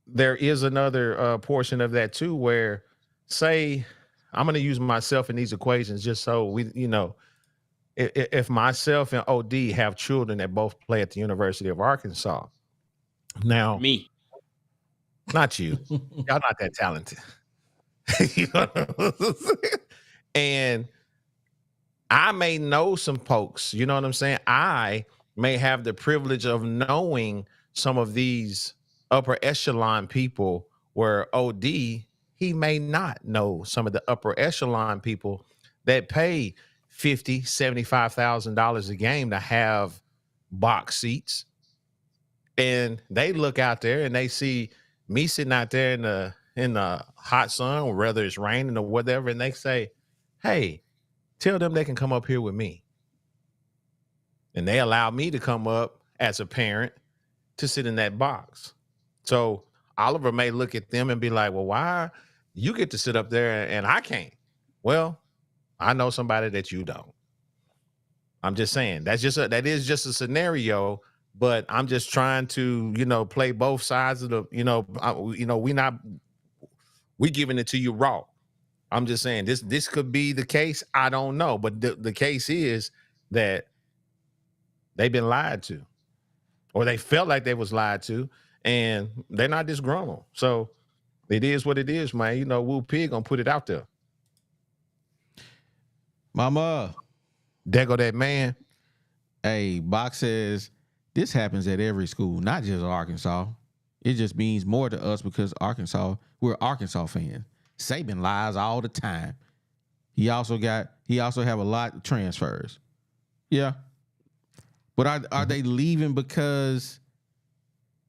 there is another portion of that too, where say, I'm going to use myself in these equations just so we, if myself and OD have children that both play at the University of Arkansas. Now, Me. Not you. Y'all not that talented. And I may know some folks, you know what I'm saying? I may have the privilege of knowing some of these upper echelon people where OD, he may not know some of the upper echelon people that pay $50,000, $75,000 a game to have box seats. And they look out there and they see me sitting out there in the hot sun, or whether it's raining or whatever, and they say, hey, tell them they can come up here with me. And they allow me to come up as a parent to sit in that box. So Oliver may look at them and be like, well, why you get to sit up there and I can't? Well, I know somebody that you don't. I'm just saying that is just a scenario, but I'm just trying to, play both sides of the, we giving it to you raw. I'm just saying this could be the case. I don't know. But the case is that they've been lied to, or they felt like they was lied to, and they're not disgruntled. So it is what it is, man. Woo Pig gonna put it out there. Mama. There go that man. Hey, Box says this happens at every school, not just Arkansas. It just means more to us because we're Arkansas fans. Saban lies all the time. He also have a lot of transfers. Yeah. But are they leaving because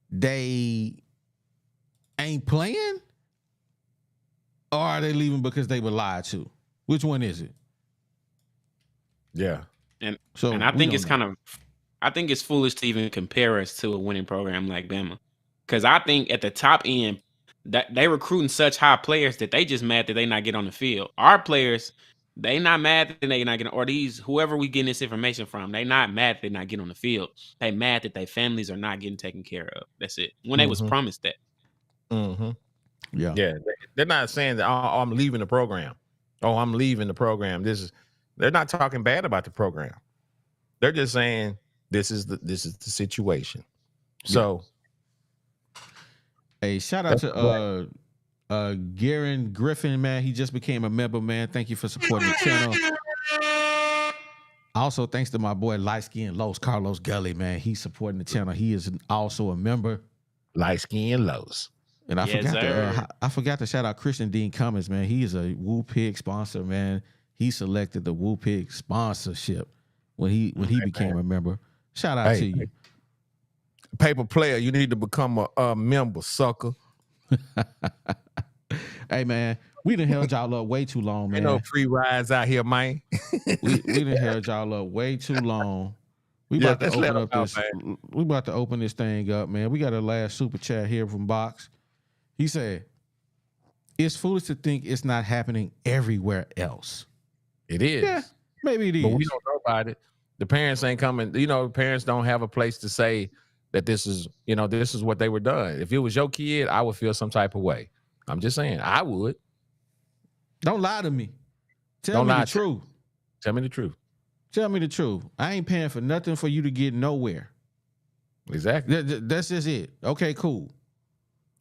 they ain't playing? Or are they leaving because they were lied to? Which one is it? Yeah. And I think it's I think it's foolish to even compare us to a winning program like Bama. Because I think at the top end, that they recruiting such high players that they just mad that they not get on the field. Our players, they not mad that they not getting, or whoever we getting this information from, they not mad that they not getting on the field. They mad that their families are not getting taken care of. That's it. When they was promised that. Mm-hmm. Yeah. Yeah. They're not saying that, oh, I'm leaving the program. Oh, I'm leaving the program. They're not talking bad about the program. They're just saying this is the situation. So, hey, shout out to Garen Griffin, man. He just became a member, man. Thank you for supporting the channel. Also, thanks to my boy Light Skin Los, Carlos Gully, man. He's supporting the channel. He is also a member. Light Skin Los. And I forgot to shout out Christian Dean Cummins, man. He is a Woo Pig sponsor, man. He selected the Woo Pig sponsorship when he became a member. Shout out to you. Paper player, you need to become a member, sucker. Hey, man, we done held y'all up way too long, man. Ain't no free rides out here, man. we done held y'all up way too long. We about to open this thing up, man. We got a last super chat here from Box. He said, it's foolish to think it's not happening everywhere else. It is. Yeah, maybe it is. But we don't know about it. The parents ain't coming. Parents don't have a place to say that this is what they were done. If it was your kid, I would feel some type of way. I'm just saying, I would. Don't lie to me. Tell me the truth. Tell me the truth. Tell me the truth. I ain't paying for nothing for you to get nowhere. Exactly. That's just it. Okay, cool.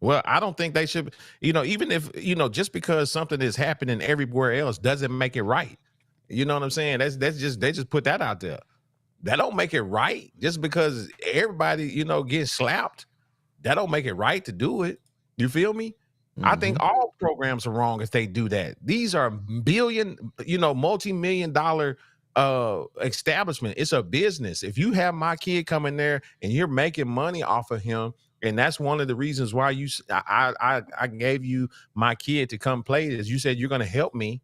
Well, I don't think they should, even if, just because something is happening everywhere else doesn't make it right. You know what I'm saying? That's just, they just put that out there. That don't make it right. Just because everybody, gets slapped, that don't make it right to do it. You feel me? I think all programs are wrong if they do that. These are multi-million dollar establishment. It's a business. If you have my kid coming there and you're making money off of him, and that's one of the reasons why I gave you my kid to come play, is you said you're going to help me.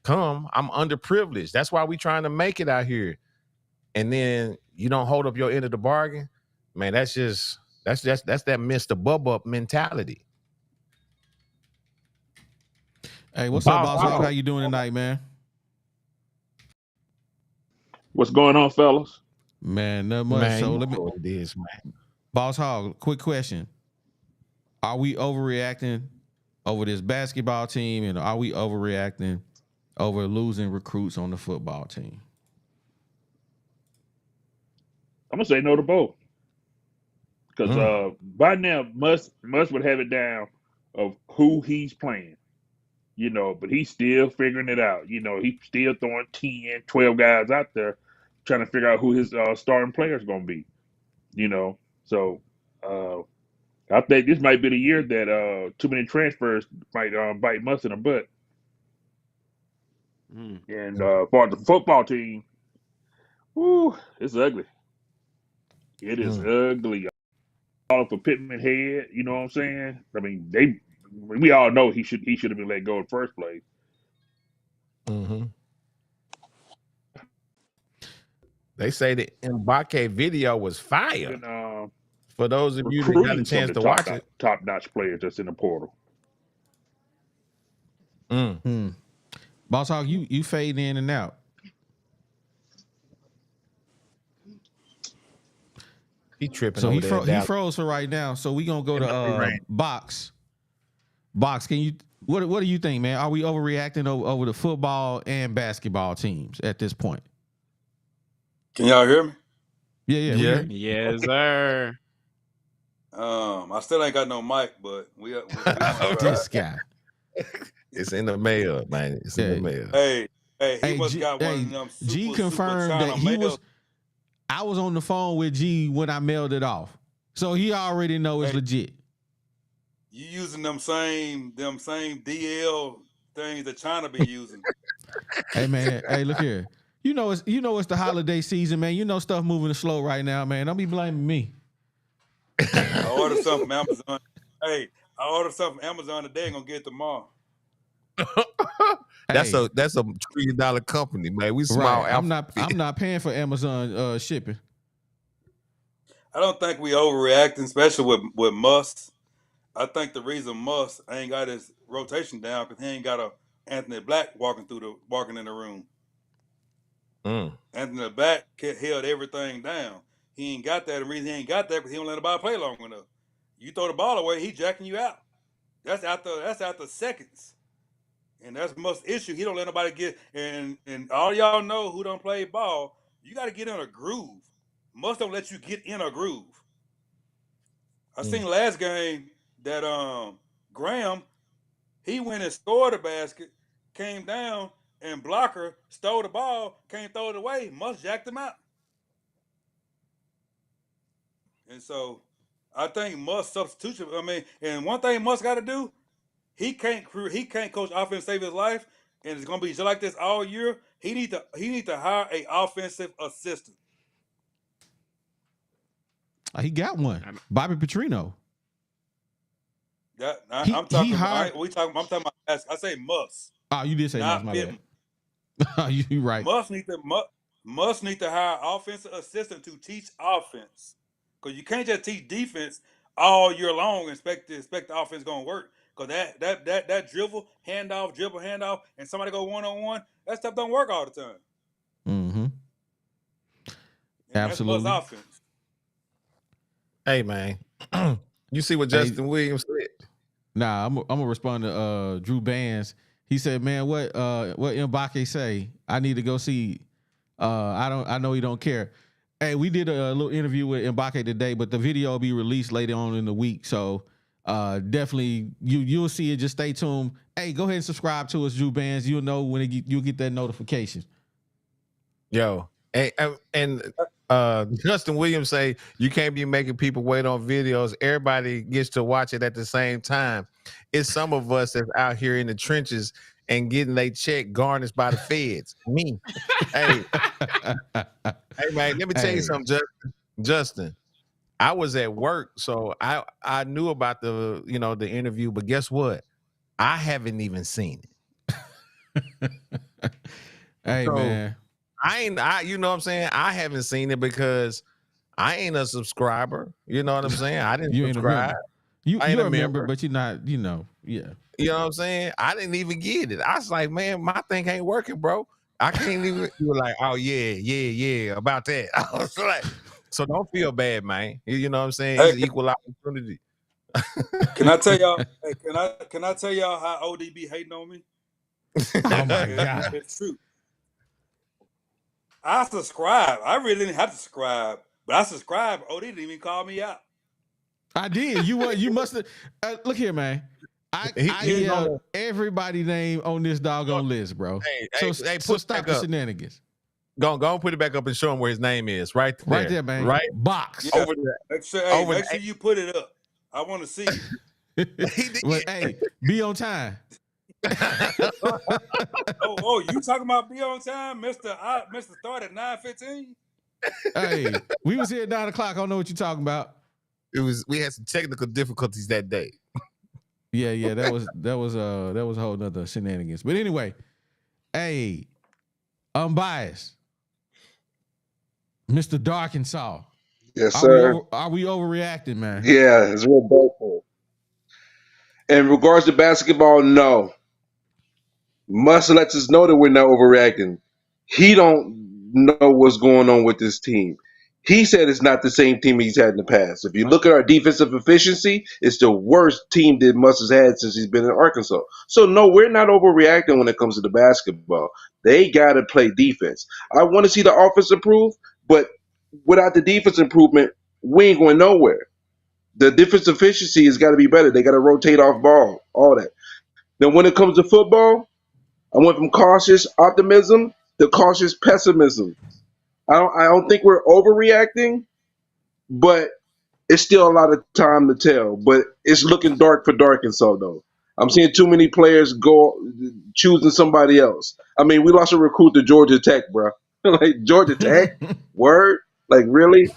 Come, I'm underprivileged. That's why we trying to make it out here. And then you don't hold up your end of the bargain, man. That's that Mr. Bubba mentality. Hey, what's up, Boss Hog? How you doing tonight, man? What's going on, fellas? Man, not much. Man, so you let me, know what it is, man. Boss Hog, quick question: are we overreacting over this basketball team, and are we overreacting over losing recruits on the football team? I'm gonna say no to both, because by now Musk would have it down of who he's playing, but he's still figuring it out. He's still throwing 10, 12 guys out there trying to figure out who his starting player is going to be. So I think this might be the year that too many transfers might bite Musk in the butt. And for the football team, whoo, it's ugly. It is ugly. All for Pittman head, you know what I'm saying? I mean, we all know he should have been let go in the first place. They say the Mbake video was fire. And, for those of you that got a chance to watch it, top-notch players that's in the portal. Boss Hog, you fade in and out. He tripping. So he froze for right now. So we gonna go to Box. Box, can you? What do you think, man? Are we overreacting over the football and basketball teams at this point? Can y'all hear me? Yeah. Yes, sir. I still ain't got no mic, but we This guy. It's in the mail, man. It's in the mail. Hey, he must got one of them super, G confirmed super that he mail. was. I was on the phone with G when I mailed it off, so he already know it's legit. You using them same DL things that China be using? Hey man, hey look here. You know it's the holiday season, man. You know stuff moving slow right now, man. Don't be blaming me. I ordered something from Amazon. Hey, I ordered something from Amazon today and gonna get it tomorrow. That's a $1 trillion company, man. We small. Right. I'm not paying for Amazon shipping. I don't think we overreacting, especially with Musk. I think the reason Musk ain't got his rotation down because he ain't got a Anthony Black walking in the room. Anthony Black held everything down. He ain't got that. The reason he ain't got that because he don't let nobody play long enough. You throw the ball away, he jacking you out. That's after seconds. And that's Musk's issue. He don't let nobody get and all y'all know who don't play ball, you got to get in a groove. Musk don't let you get in a groove. I seen last game that Graham, he went and scored a basket, came down, and blocker stole the ball, can't throw it away. Musk jacked him out. And so I think Musk substitution. I mean, and one thing Musk got to do, he can't coach offense save his life, and it's gonna be just like this all year. He need to hire a offensive assistant. He got one, Bobby Petrino. I'm talking about. I say Musk. Oh, you did say Musk. My bad. You right. Musk need to hire offensive assistant to teach offense, because you can't just teach defense all year long and expect the offense gonna work. Because that dribble handoff, and somebody go 1-on-1, that stuff don't work all the time. Absolutely. That's Musk's offense. Hey man, you see what Justin Williams said? Nah, I'm gonna respond to Drew Bands. He said, "Man, what Mbake say? I need to go see. I know he don't care. Hey, we did a little interview with Mbake today, but the video will be released later on in the week. So definitely you'll see it. Just stay tuned. Hey, go ahead and subscribe to us, Drew Bands. You'll know when you'll get that notification. Yo, and Justin Williams say you can't be making people wait on videos. Everybody gets to watch it at the same time. It's some of us that's out here in the trenches and getting their check garnished by the feds. Me. Hey, hey man, let me tell you something, Justin. I was at work, so I knew about the interview, but guess what? I haven't even seen it. Hey, So, man. You know what I'm saying? I haven't seen it because I ain't a subscriber. You know what I'm saying? I didn't subscribe. You're a member, but you're not, yeah. You know what I'm saying? I didn't even get it. I was like, man, my thing ain't working, bro. I can't even. You were like, oh yeah, about that. I was like, so don't feel bad, man. You know what I'm saying? It's equal opportunity. Can I tell y'all? Hey, can I tell y'all how ODB hating on me? Oh my God, it's true. I subscribe. I really didn't have to subscribe, but I subscribed. OD didn't even call me out. I did. You must have. Look here, man. I yelled everybody's name on this doggone list, bro. So stop the shenanigans. Go and put it back up and show him where his name is. Right there, man. Right box. Yeah. Over there. Make sure you put it up. I want to see it. Well, hey, be on time. Oh, you talking about be on time, Mr. Start at 9:15? Hey, we was here at 9:00. I don't know what you're talking about. We had some technical difficulties that day. Yeah, that was a whole nother shenanigans. But anyway, hey, unbiased, Mr. Darkansas. Yes, sir. Are we overreacting, man? Yeah, it's real boastful. In regards to basketball, no. Must lets us know that we're not overreacting. He don't know what's going on with this team. He said it's not the same team he's had in the past. If you look at our defensive efficiency, it's the worst team that Muss has had since he's been in Arkansas. So, no, we're not overreacting when it comes to the basketball. They got to play defense. I want to see the offense improve, but without the defense improvement, we ain't going nowhere. The defense efficiency has got to be better. They got to rotate off ball, all that. Then when it comes to football, I went from cautious optimism to cautious pessimism. I don't think we're overreacting, but it's still a lot of time to tell. But it's looking dark for Arkansas, though. I'm seeing too many players go choosing somebody else. I mean, we lost a recruit to Georgia Tech, bro. Like, Georgia Tech? Word? Like, really?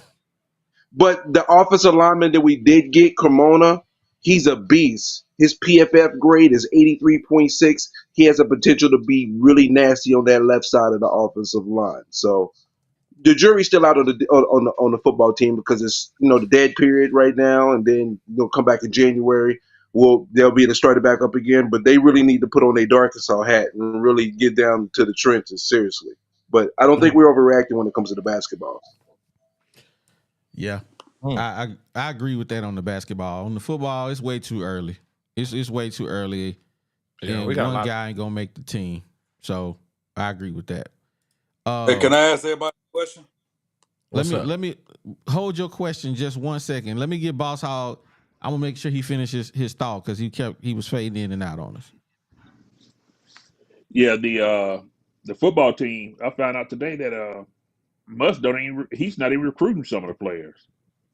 But the offensive lineman that we did get, Carmona, he's a beast. His PFF grade is 83.6. He has a potential to be really nasty on that left side of the offensive line. So the jury's still out on the football team because it's the dead period right now, and then come back in January. They'll be able to start it back up again, but they really need to put on their Arkansas hat and really get down to the trenches seriously. But I don't think we're overreacting when it comes to the basketball. Yeah, I agree with that on the basketball. On the football, it's way too early. It's way too early. Yeah, and one guy ain't gonna make the team, so I agree with that. Hey, can I ask everybody a question? Let me hold your question just 1 second. Let me get Boss Hog. I'm gonna make sure he finishes his thought because he was fading in and out on us. Yeah, the football team. I found out today that Muss he's not even recruiting some of the players,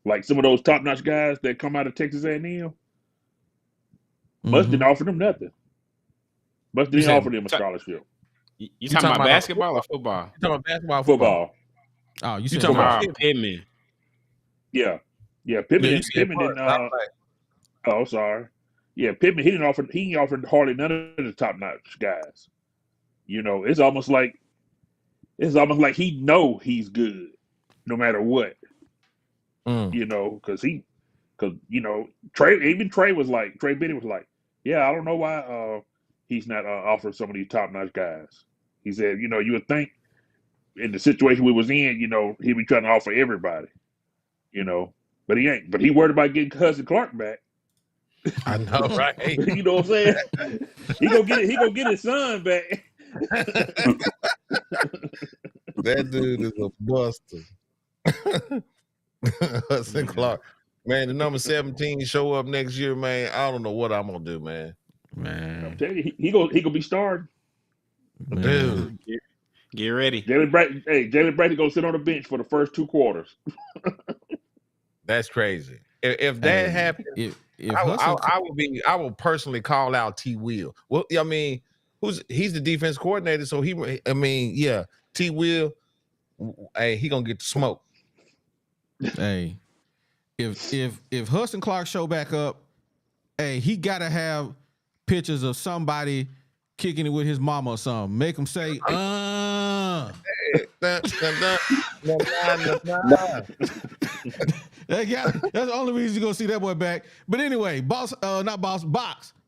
like some of those top notch guys that come out of Texas A&M. Muss didn't offer them nothing. Muss didn't offer them a scholarship. You talking about basketball or football? You talking about basketball, football? Oh, you talking about Pittman? Yeah, Pittman didn't. Oh, sorry. Yeah, Pittman. He offered hardly none of the top notch guys. It's almost like he know he's good, no matter what. Because Trey was like, Trey Biddy was like, yeah, I don't know why he's not offering some of these top notch guys. He said, you would think in the situation we was in, he'd be trying to offer everybody, but he ain't. But he worried about getting Cousin Clark back. I know, right? You know what I'm saying? He gonna get it. He gonna get his son back. That dude is a buster. Hudson Clark. Man, the number 17 show up next year, man. I don't know what I'm gonna do, man. Man, Tell you, he gonna be starting. Dude. Get ready. Jalen Bradley gonna sit on the bench for the first 2 quarters. That's crazy. If that happened, if I will personally call out T. Will. Well, I mean, he's the defense coordinator, so T. Will, hey, he gonna get the smoke. Hey, if Hudson Clark show back up, hey, he gotta have pictures of somebody kicking it with his mama or something. Make him say, That's the only reason you're gonna see that boy back. But anyway, Box.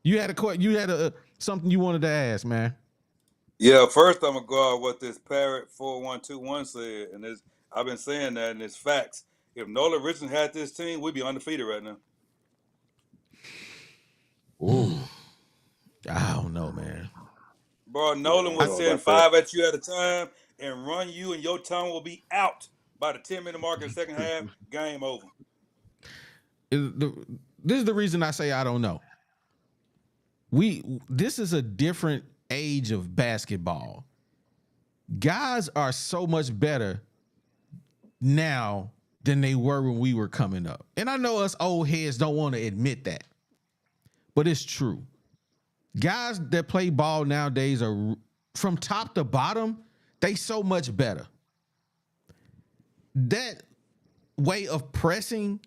You had something you wanted to ask, man. Yeah, first I'm gonna go out what this Parrot 4121 said, and I've been saying that, and it's facts. If Nolan Richardson had this team, we'd be undefeated right now. Ooh, I don't know, man. Bro, Nolan would send 5 at you at a time and run you, and your tongue will be out by the 10-minute mark in the second half. Game over. This is the reason I say I don't know. This is a different age of basketball. Guys are so much better now than they were when we were coming up. And I know us old heads don't want to admit that, but it's true. Guys that play ball nowadays are, from top to bottom, they so much better. That way of pressing,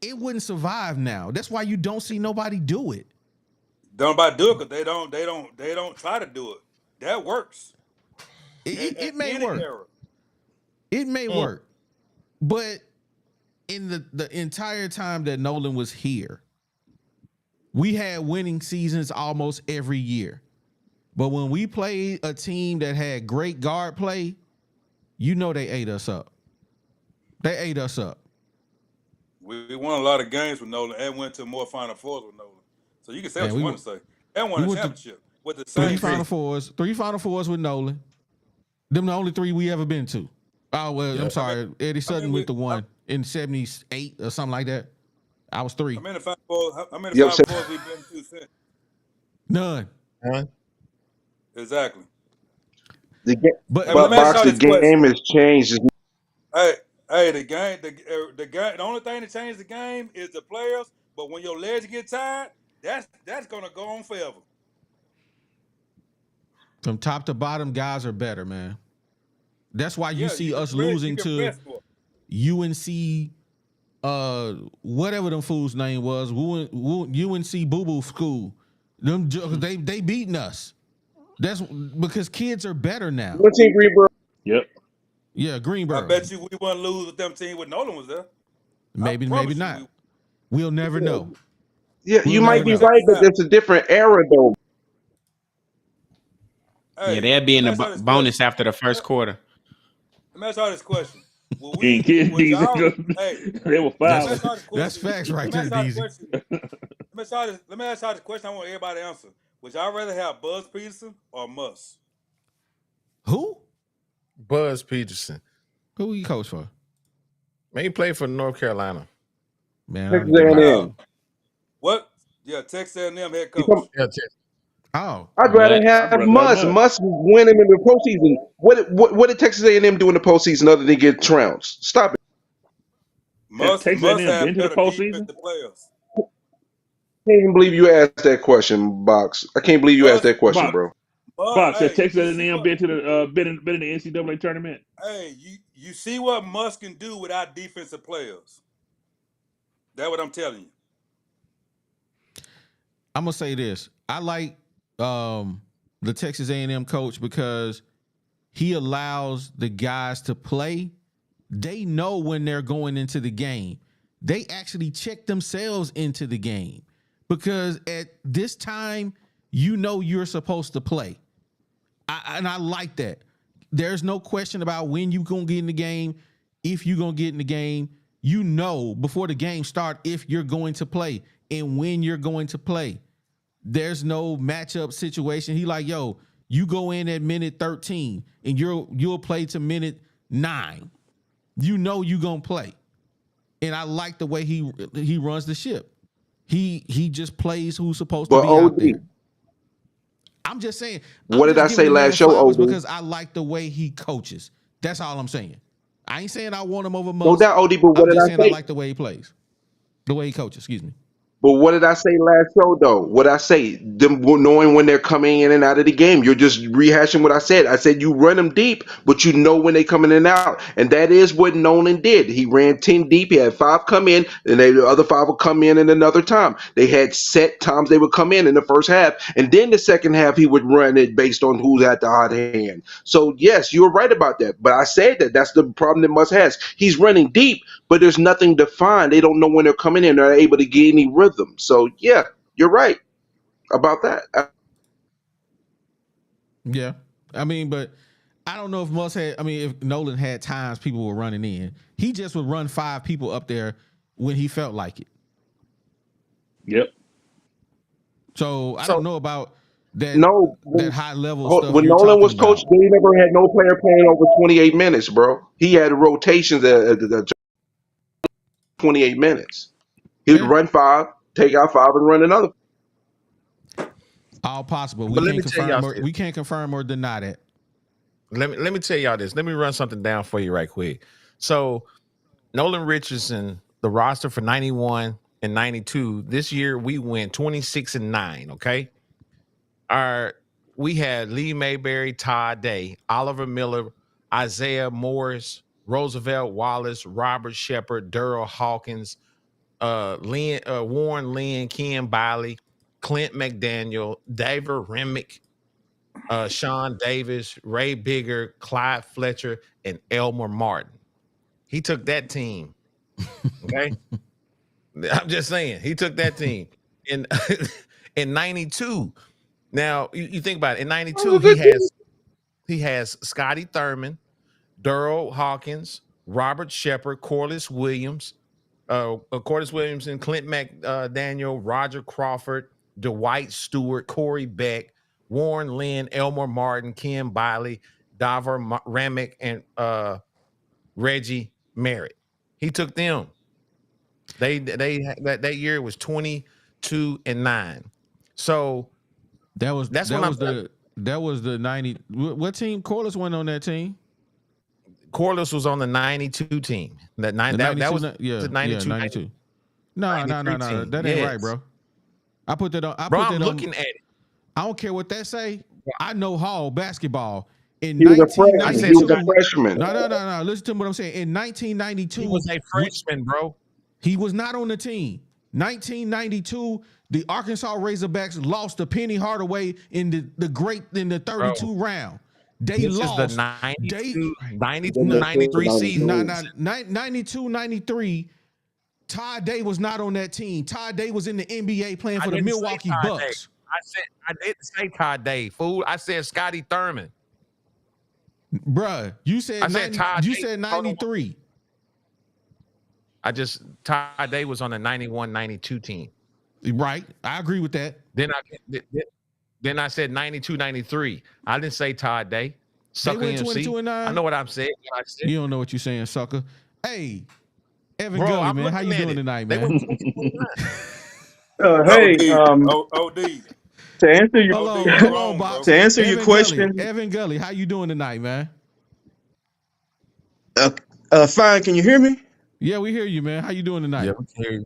it wouldn't survive now. That's why you don't see nobody do it. Don't nobody do it because they don't try to do it. That works. It may work. It may work. But in the entire time that Nolan was here, we had winning seasons almost every year. But when we played a team that had great guard play, you know they ate us up. They ate us up. We won a lot of games with Nolan and went to more Final Fours with Nolan. So you can say what you want to say. And won a championship with the same 3 Final Fours with Nolan. Them the only 3 we ever been to. Oh, well, yeah. I'm sorry. Eddie Sutton went to 1 in 78 or something like that. I was 3. How many Final Fours we've been to since? None. Exactly. But Box, the game has changed. Hey, the game. The only thing that changed the game is the players. But when your legs get tired, that's gonna go on forever. From top to bottom, guys are better, man. That's why you see us losing to UNC. Whatever them fools' name was, UNC Boo Boo School. Them they beating us. That's because kids are better now. What's in Greenboro? Yep. Yeah, Greenboro. I bet you we wouldn't lose with them team when Nolan was there. Maybe not. We'll never know. Yeah, you might be right, but it's a different era, though. Hey, yeah, they'll be in the bonus after the first quarter. Let me ask y'all this question. They were 5. That's facts right there, DZ. Let me ask y'all this question I want everybody to answer. Would y'all rather have Buzz Peterson or Muss? Who? Buzz Peterson. Who he coach for? Man, he played for North Carolina. Man, Texas A&M. What? Yeah, Texas A&M head coach. Oh, I'd rather have Muss. Muss win him in the postseason. What did Texas A&M do in the postseason other than get trounced? Stop it. Muss Texas have A&M been to the better postseason? defensive players. I can't even believe you asked that question, Box. I can't believe you asked that question, bro. Box, has Texas A&M been to the been in the NCAA tournament? Hey, you see what Muss can do without defensive players. That's what I'm telling you. I'm gonna say this. I like the Texas A&M coach because he allows the guys to play. They know when they're going into the game. They actually check themselves into the game because at this time, you know you're supposed to play. I like that. There's no question about when you're going to get in the game, if you're going to get in the game. You know before the game start if you're going to play and when you're going to play. There's no matchup situation. He like, yo, you go in at minute 13 and you'll play to minute 9. You know you gonna play. And I like the way he runs the ship. He just plays who's supposed to be out there. I'm just saying. What did I say last show, OD? Because I like the way he coaches. That's all I'm saying. I ain't saying I want him over Musk. No doubt, OD, but what did I say? I like the way he plays. The way he coaches, excuse me. But what did I say last show, though? What did I say? Them knowing when they're coming in and out of the game. You're just rehashing what I said. I said you run them deep, but you know when they coming in and out. And that is what Nolan did. He ran 10 deep. He had 5 come in, and the other 5 would come in another time. They had set times they would come in the first half. And then the second half, he would run it based on who's at the hot hand. So, yes, you were right about that. But I said that that's the problem that Musk has. He's running deep, but there's nothing defined. They don't know when they're coming in. They're not able to get any rhythm. So, yeah, you're right about that. Yeah. I mean, but I don't know if Musk had, if Nolan had times people were running in. He just would run 5 people up there when he felt like it. Yep. So I don't know about that, that high level stuff. When Nolan was coached, they never had no player playing over 28 minutes, bro. He had rotations at 28 minutes. He would run 5, take out 5, and run another. All possible. We can't confirm or deny that. Let me tell y'all this. Let me run something down for you right quick. So Nolan Richardson, the roster for 91 and 92. This year we went 26-9. Okay. We had Lee Mayberry, Todd Day, Oliver Miller, Isaiah Morris, Roosevelt Wallace, Robert Shepard, Durrell Hawkins, Warren Lynn, Ken Biley, Clint McDaniel, David Remick, Sean Davis, Ray Bigger, Clyde Fletcher, and Elmer Martin. He took that team. Okay. I'm just saying, he took that team in 92. Now you think about it. In 92, he has Scotty Thurman, Durrell Hawkins, Robert Shepard, Corliss Williams, and Clint McDaniel, Roger Crawford, Dwight Stewart, Corey Beck, Warren Lynn, Elmer Martin, Ken Biley, Davar Ramick, and Reggie Merritt. He took them. That year it was 22-9. So that was the 90. What team? Corliss went on that team. Corliss was on the 92 team. That was the 92. No. That ain't right, bro. I put that on. I'm looking at it. I don't care what that say. I know Hall basketball. He was a freshman. No. Listen to what I'm saying. In 1992, he was a freshman, bro. He was not on the team. 1992, the Arkansas Razorbacks lost to Penny Hardaway in the 32 round. They lost. Is the 92-93 season. 92-93. Todd Day was not on that team. Todd Day was in the NBA playing for the Milwaukee Bucks. I didn't say Todd Day, fool. I said Scotty Thurman. Bruh, you said 93. Todd Day was on the 91-92 team. Right. I agree with that. Then I said 92-93. I didn't say Todd Day. Sucker they went MC. 22-9. I know what I'm saying. You don't know what you're saying, sucker. Hey, Evan Gully, man, how you doing tonight, man? Hey, OD. To answer your to answer your question, Evan Gully, how you doing tonight, man? Fine. Can you hear me? Yeah, we hear you, man. How you doing tonight? Yeah, we hear you.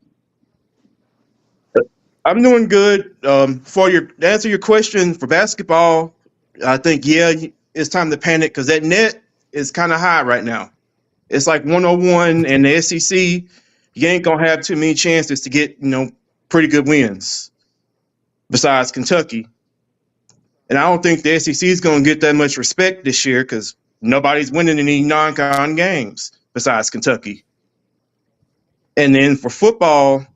I'm doing good. To answer your question for basketball, I think it's time to panic because that net is kind of high right now. It's like 101, and the SEC, you ain't gonna have too many chances to get pretty good wins. Besides Kentucky, and I don't think the SEC is gonna get that much respect this year because nobody's winning any non-con games besides Kentucky. And then for football,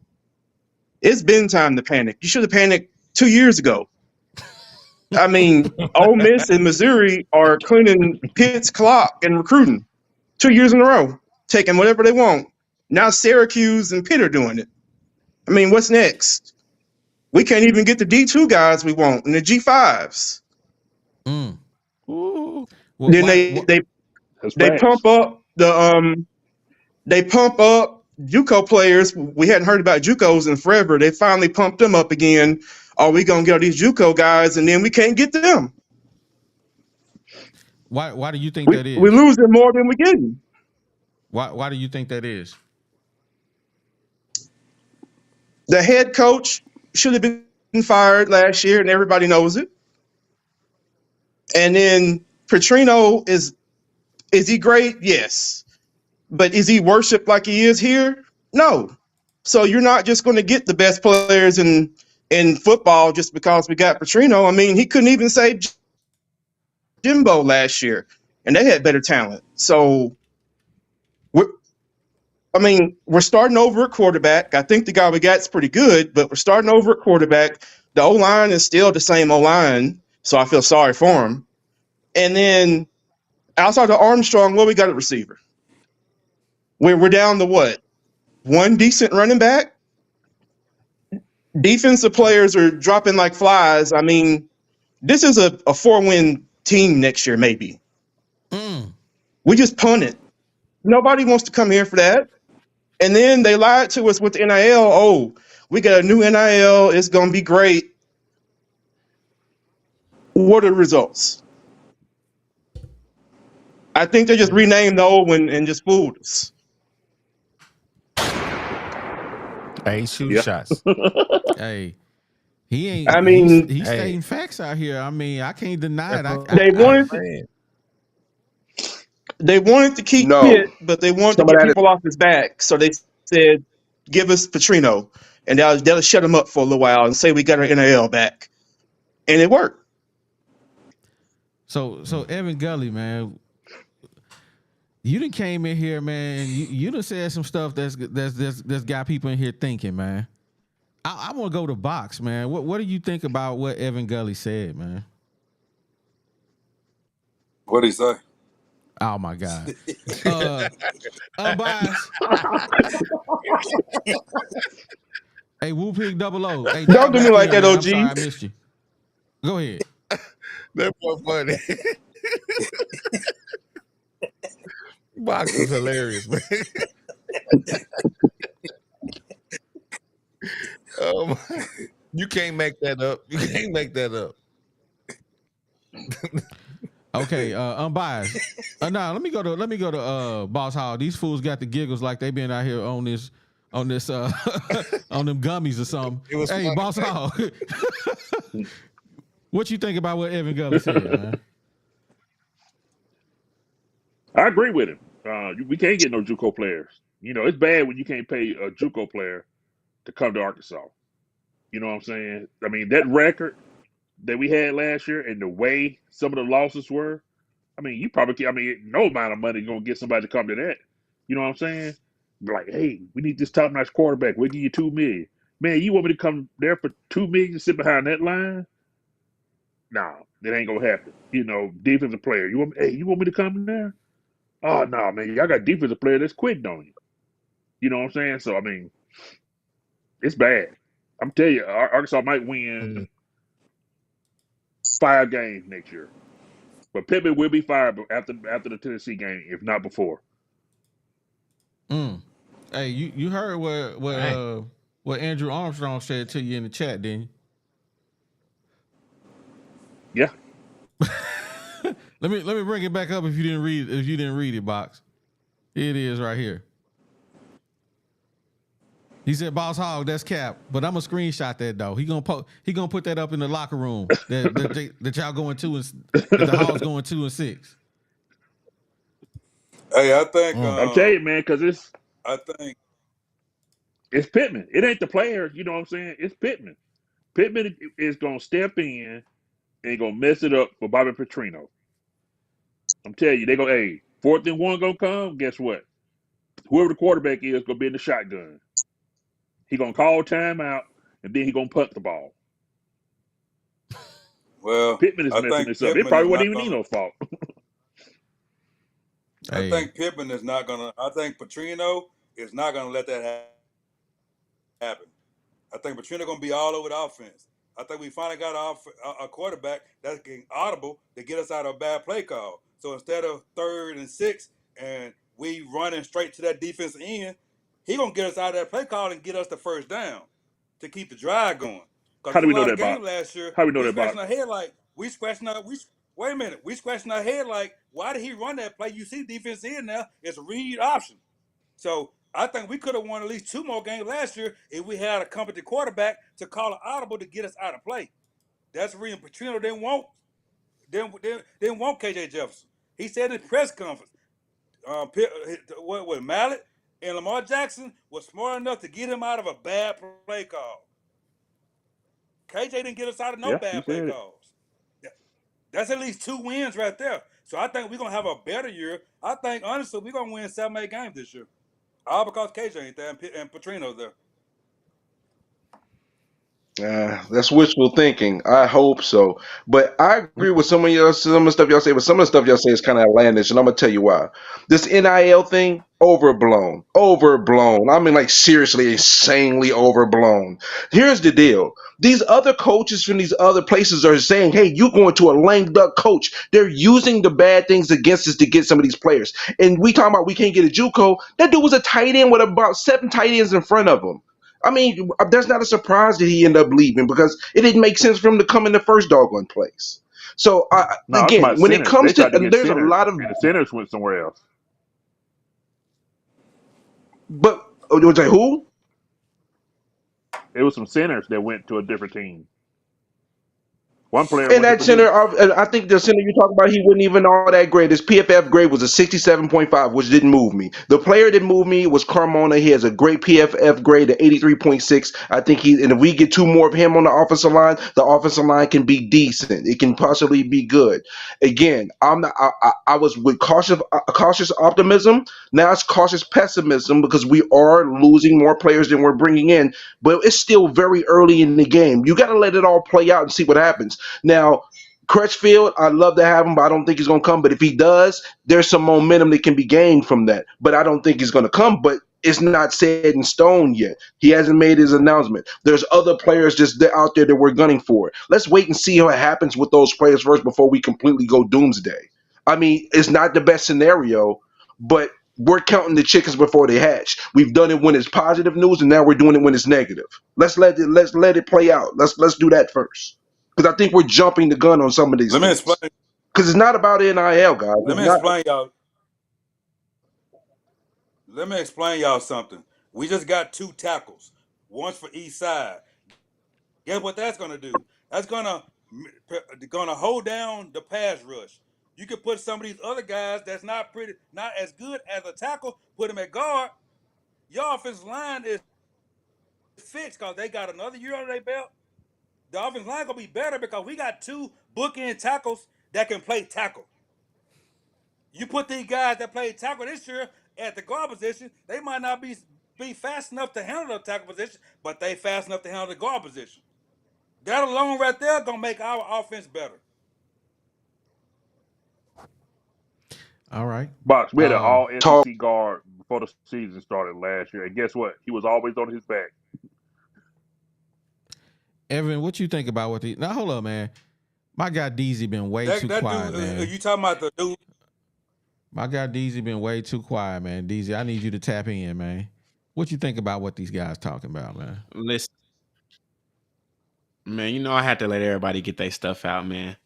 it's been time to panic. You should have panicked 2 years ago. I mean, Ole Miss and Missouri are cleaning Pitt's clock and recruiting 2 years in a row, taking whatever they want. Now Syracuse and Pitt are doing it. I mean, what's next? We can't even get the D2 guys we want and the G5s. Mm. Ooh. Well, Then why, That's they facts. pump up JUCO players. We hadn't heard about JUCOs in forever. They finally pumped them up again. Are we gonna get all these JUCO guys and then we can't get them? why do you think that We're is? losing more than we're getting. Why do you think that is? The head coach should have been fired last year, and everybody knows it. And then Petrino is he great? Yes. But is he worshipped like he is here? No. So you're not just going to get the best players in football just because we got Petrino. I mean, he couldn't even save Jimbo last year, and they had better talent. So we're starting over at quarterback. I think the guy we got is pretty good, but we're starting over at quarterback. The O-line is still the same O-line, so I feel sorry for him. And then outside of Armstrong, what we got at receiver? We're down to what? One decent running back? Defensive players are dropping like flies. I mean, this is a 4-win team next year, maybe. We just punt it. Nobody wants to come here for that. And then they lied to us with the NIL. Oh, we got a new NIL. It's going to be great. What are the results? I think they just renamed the old one and just fooled us. Hey, shoot Yeah. shots. Hey, he ain't. I mean, he's hey. stating facts out here. I mean, I can't deny it. They wanted to keep No. Pitt, but they wanted Some to of get that is- people off his back. So they said, give us Petrino. And they'll shut him up for a little while and say we got our NIL back. And it worked. So Evan Gully, man, you done came in here, man. You done said some stuff that's got people in here thinking, man. I want to go to box, man. What do you think about what Evan Gully said, man? What did he say? Oh my God. Unbiased. Hey, Woo Pig 00. Hey, Don't do me like that, man. I'm OG. sorry, I missed you. Go ahead. That was funny. Box is hilarious, man. You can't make that up. You can't make that up. Okay, unbiased. Now let me go to Boss Hall. These fools got the giggles like they been out here on this on them gummies or something. Hey, funny, Boss Hall. What you think about what Evan Gully said, man? I agree with him. We can't get no JUCO players. You know, it's bad when you can't pay a JUCO player to come to Arkansas. You know what I'm saying? I mean, that record that we had last year and the way some of the losses were, I mean, you probably can't, I mean, no amount of money is going to get somebody to come to that. You know what I'm saying? Be like, hey, we need this top-notch quarterback. We'll give you $2 million. Man, you want me to come there for $2 million to sit behind that line? No, that ain't going to happen. You know, defensive player. You want me to come in there? Oh, no, man, y'all got defensive player that's quitting on you. You know what I'm saying? So, I mean, it's bad. I'm telling you, Arkansas might win 5 games next year. But Pittman will be fired after the Tennessee game, if not before. Hey, you heard what Andrew Armstrong said to you in the chat, didn't you? Yeah. Let me bring it back up if you didn't read it, Box. Here it is right here. He said, "Boss Hog, that's cap." But I'm gonna screenshot that though. He gonna put that up in the locker room that y'all going 2 and that the Hogs going 2 and 6. Hey, I think I'm telling you, man, because it's Pittman. It ain't the player. You know what I'm saying? It's Pittman. Pittman is gonna step in and gonna mess it up for Bobby Petrino. I'm telling you, they go, hey, 4th and 1 gonna come. Guess what? Whoever the quarterback is gonna be in the shotgun. He gonna call timeout and then he gonna punt the ball. Well, Pittman is I messing think this up. It Pittman probably is wasn't not even Eno's fault. I think Pittman is not gonna. I think Petrino is not going to let that happen. I think Petrino going to be all over the offense. I think we finally got a quarterback that's getting audible to get us out of a bad play call. So instead of 3rd and 6 and we running straight to that defensive end, he going to get us out of that play call and get us the first down to keep the drive going. How do we know that, game Bob? last year, How do we know that, scratching Bob? our head like we scratching our head like, why did he run that play? You see defense in now, it's a read option. So I think we could have won at least 2 more games last year if we had a competent quarterback to call an audible to get us out of play. That's the reason Petrino didn't want KJ Jefferson. He said in the press conference, what Mallet and Lamar Jackson was smart enough to get him out of a bad play call. KJ didn't get us out of no bad play calls. That's at least 2 wins right there. So I think we're going to have a better year. I think, honestly, we're going to win 7, 8 games this year. All because KJ ain't there and Petrino's there. That's wishful thinking. I hope so. But I agree with some of the stuff y'all say, but some of the stuff y'all say is kind of outlandish, and I'm gonna tell you why. This NIL thing, overblown. Overblown. I mean, like, seriously, insanely overblown. Here's the deal. These other coaches from these other places are saying, hey, you're going to a lame duck coach. They're using the bad things against us to get some of these players. And we talking about we can't get a JUCO. That dude was a tight end with about 7 tight ends in front of him. I mean, that's not a surprise that he ended up leaving because it didn't make sense for him to come in the first doggone place. So, again, when it comes to there's a lot of... And the Centers went somewhere else. But, it was like, who? It was some Centers that went to a different team. One player And went that to center, I think the center you're talking about, he wasn't even all that great. His PFF grade was a 67.5, which didn't move me. The player that moved me was Carmona. He has a great PFF grade of 83.6. I think and if we get 2 more of him on the offensive line, the offensive line can be decent. It can possibly be good. Again, I was with cautious optimism. Now it's cautious pessimism because we are losing more players than we're bringing in. But it's still very early in the game. You got to let it all play out and see what happens. Now, Crutchfield, I'd love to have him, but I don't think he's going to come. But if he does, there's some momentum that can be gained from that. But I don't think he's going to come. But it's not set in stone yet. He hasn't made his announcement. There's other players just out there that we're gunning for. Let's wait and see what happens with those players first before we completely go doomsday. I mean, it's not the best scenario, but we're counting the chickens before they hatch. We've done it when it's positive news, and now we're doing it when it's negative. Let's let it play out. Let's do that first. Because I think we're jumping the gun on some of these things. Because it's not about NIL, guys. Let me explain y'all something. We just got 2 tackles, one for each side. Guess what that's going to do? That's going to hold down the pass rush. You can put some of these other guys that's not as good as a tackle, put them at guard. Your offensive line is fixed because they got another year under their belt. The offensive line gonna be better because we got 2 bookend tackles that can play tackle. You put these guys that play tackle this year at the guard position, they might not be fast enough to handle the tackle position, but they fast enough to handle the guard position. That alone right there gonna make our offense better. All right. Box, we had an all SEC guard before the season started last year. And guess what? He was always on his back. Evan, what you think about now hold up, man. My guy DZ been way too quiet, dude, man. You talking about the dude? My guy DZ been way too quiet, man. DZ, I need you to tap in, man. What you think about what these guys talking about, man? Listen, man, you know I had to let everybody get their stuff out, man.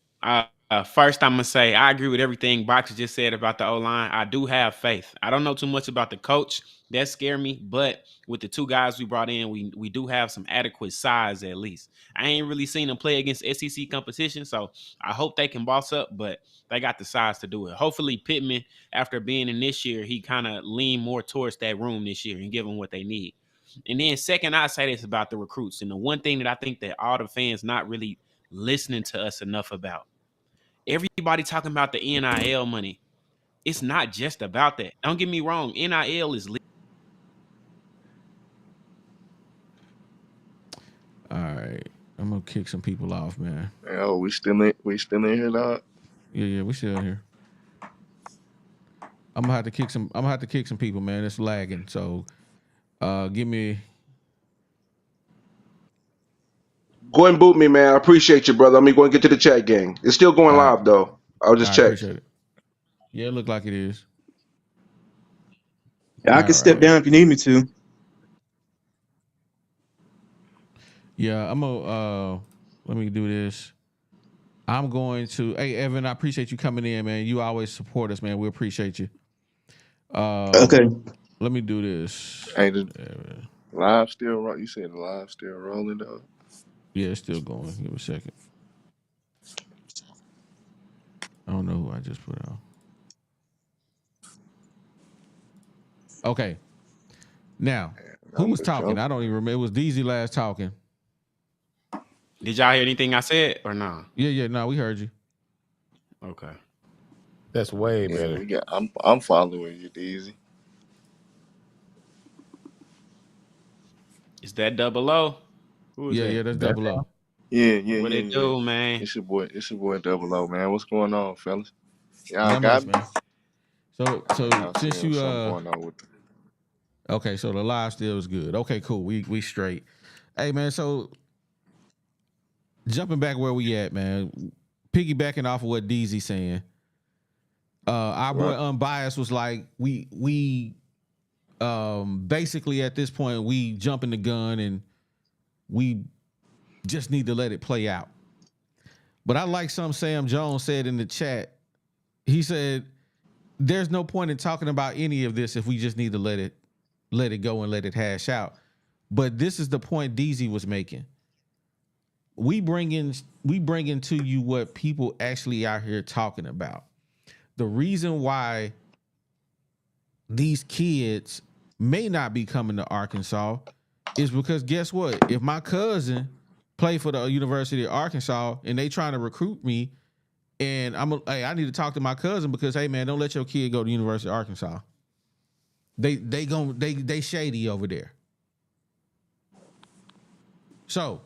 First, I'm going to say I agree with everything Boxer just said about the O-line. I do have faith. I don't know too much about the coach. That scared me. But with the 2 guys we brought in, we do have some adequate size at least. I ain't really seen them play against SEC competition, so I hope they can boss up, but they got the size to do it. Hopefully Pittman, after being in this year, he kind of lean more towards that room this year and give them what they need. And then second, I say this about the recruits. And the one thing that I think that all the fans not really listening to us enough about. Everybody talking about the NIL money. It's not just about that. Don't get me wrong. NIL is All right. I'm gonna kick some people off, man. Oh, we still in here, dog? Yeah, we still here. I'm gonna have to kick some people, man. It's lagging. So Give me. Go ahead and boot me, man. I appreciate you, brother. Let me go and get to the chat gang. It's still going All right. live though. I'll just I check. appreciate it. Yeah, it look like it is. Yeah, I can step down if you need me to. Yeah, I'm gonna let me do this. I'm going to. Hey, Evan, I appreciate you coming in, man. You always support us, man. We appreciate you. Okay. Let me do this. Hey, the live still you said the live still rolling though. Yeah, it's still going. Give me a second. I don't know who I just put out. Okay. Now, who was talking? I don't even remember. It was DZ last talking. Did y'all hear anything I said or no? Yeah. No, we heard you. Okay. That's way better. Yeah, I'm following you, Deezy. Is that Double O? Who is that? Yeah, that's Double O. Yeah. What it do, man? It's your boy Double O, man. What's going on, fellas? Y'all Not got much, man. So since you something going on with okay, so the live still is good. Okay, cool. We straight. Hey man, so jumping back where we at, man. Piggybacking off of what DZ saying. Our boy Unbiased was like, we basically at this point we jumping the gun and we just need to let it play out. But I like something Sam Jones said in the chat. He said, there's no point in talking about any of this if we just need to let it go and let it hash out. But this is the point DZ was making. We bring in to you what people actually out here talking about. The reason why these kids may not be coming to Arkansas is because guess what? If my cousin played for the University of Arkansas and they trying to recruit me, and I need to talk to my cousin because hey man, don't let your kid go to University of Arkansas. They shady over there. So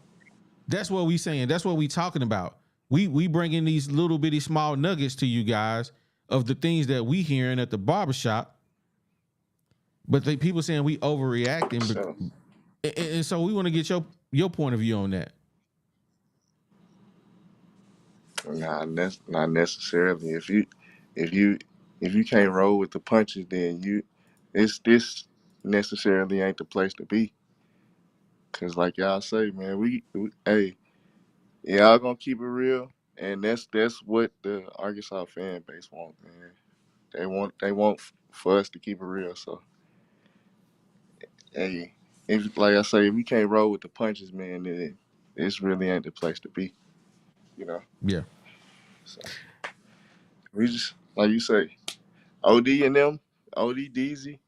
that's what we saying. That's what we talking about. We bringing these little bitty small nuggets to you guys of the things that we hearing at the barbershop. But people saying we overreacting. And so we want to get your point of view on that. Nah, not necessarily. If you can't roll with the punches, then this necessarily ain't the place to be. Cause like y'all say, man, we hey, y'all gonna keep it real, and that's what the Arkansas fan base want, man. They want for us to keep it real. So hey, if like I say, if we can't roll with the punches, man, then this really ain't the place to be. You know. Yeah. So we just like you say, OD and them, OD DZ,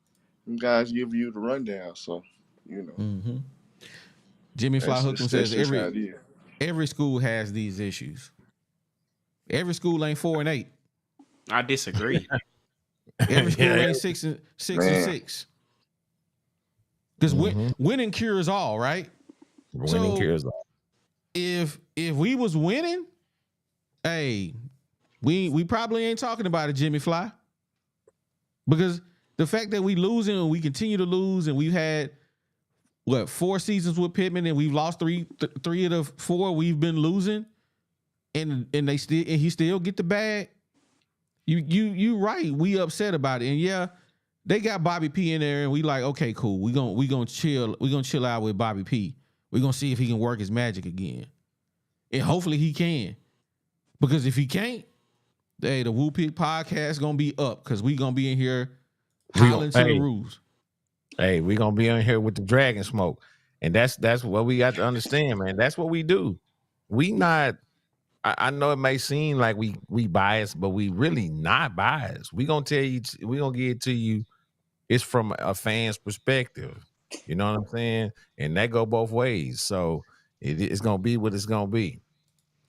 them guys give you the rundown. So you know. Mm-hmm. Jimmy Fly Hook'em says every school has these issues. Every school ain't 4-8. I disagree. Every school ain't 6 and 6. Because winning cures all, right? Winning cures all. If we was winning, hey, we probably ain't talking about it, Jimmy Fly. Because the fact that we losing and we continue to lose and we've had 4 seasons with Pittman and we've lost three of the 4 we've been losing, and he still get the bag. You right. We upset about it, and yeah, they got Bobby P in there, and we like, okay, cool. We gonna chill. We gonna chill out with Bobby P. We gonna see if he can work his magic again, and hopefully he can. Because if he can't, hey, the Woo Pig podcast gonna be up because we gonna be in here howling to the rules. Hey, we gonna be on here with the dragon smoke, and that's what we got to understand, man. That's what we do. We not. I know it may seem like we biased, but we really not biased. We gonna tell you. We gonna get it to you. It's from a fan's perspective. You know what I'm saying? And that go both ways. So it's gonna be what it's gonna be.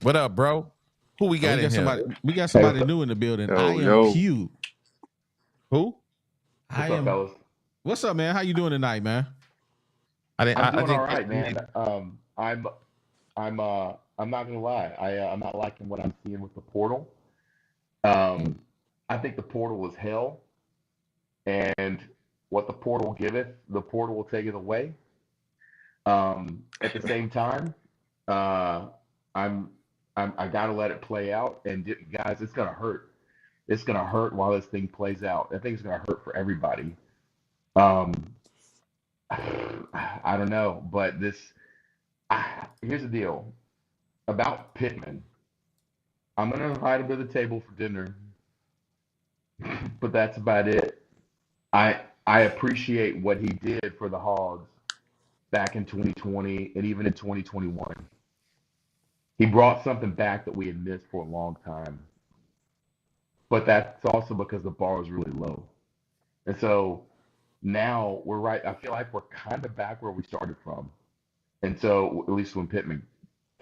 What up, bro? Who we got in here? We got somebody new in the building. I am Q. Who? What's up, fellas? What's up, man? How you doing tonight, man? I'm doing all right, man. I'm not gonna lie. I'm not liking what I'm seeing with the portal. I think the portal is hell, and what the portal giveth, the portal will take it away. At the same time, I gotta let it play out. And guys, it's gonna hurt. It's gonna hurt while this thing plays out. I think it's gonna hurt for everybody. I don't know, but here's the deal about Pittman. I'm gonna invite him to the table for dinner, but that's about it. I appreciate what he did for the Hogs back in 2020 and even in 2021. He brought something back that we had missed for a long time. But that's also because the bar was really low. And so now we're right. I feel like we're kind of back where we started from. And so at least when Pittman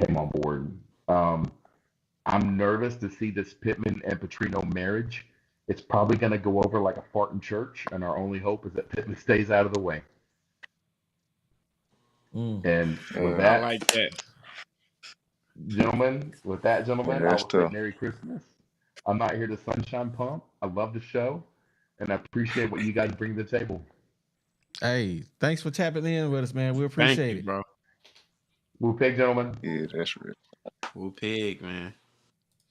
came on board, I'm nervous to see this Pittman and Petrino marriage. It's probably going to go over like a fart in church, and our only hope is that Pittman stays out of the way. And with that, I like that. gentlemen, Yeah, I will that's say tough. Merry Christmas. I'm not here to sunshine pump. I love the show, and I appreciate what you guys bring to the table. Hey, thanks for tapping in with us, man. We Thank appreciate you, it. bro. Woo pig, gentlemen. Yeah, that's real. Woo pig, man.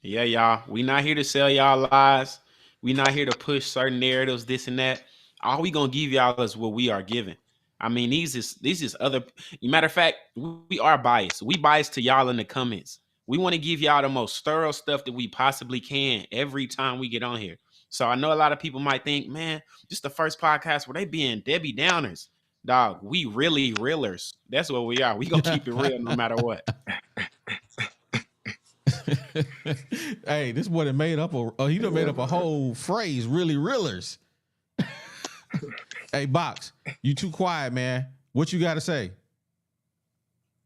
Yeah, y'all. We not here to sell y'all lies. We not here to push certain narratives, this and that. All we gonna give y'all is what we are given. I mean, these is other. Matter of fact, we are biased. We biased to y'all in the comments. We want to give y'all the most thorough stuff that we possibly can every time we get on here. So I know a lot of people might think, man, this is the first podcast where they being Debbie Downers. Dog, we really realers. That's what we are. We gonna keep it real no matter what. Hey, this boy that made up he done made up a whole phrase, really realers. Hey, Box, you too quiet, man. What you got to say?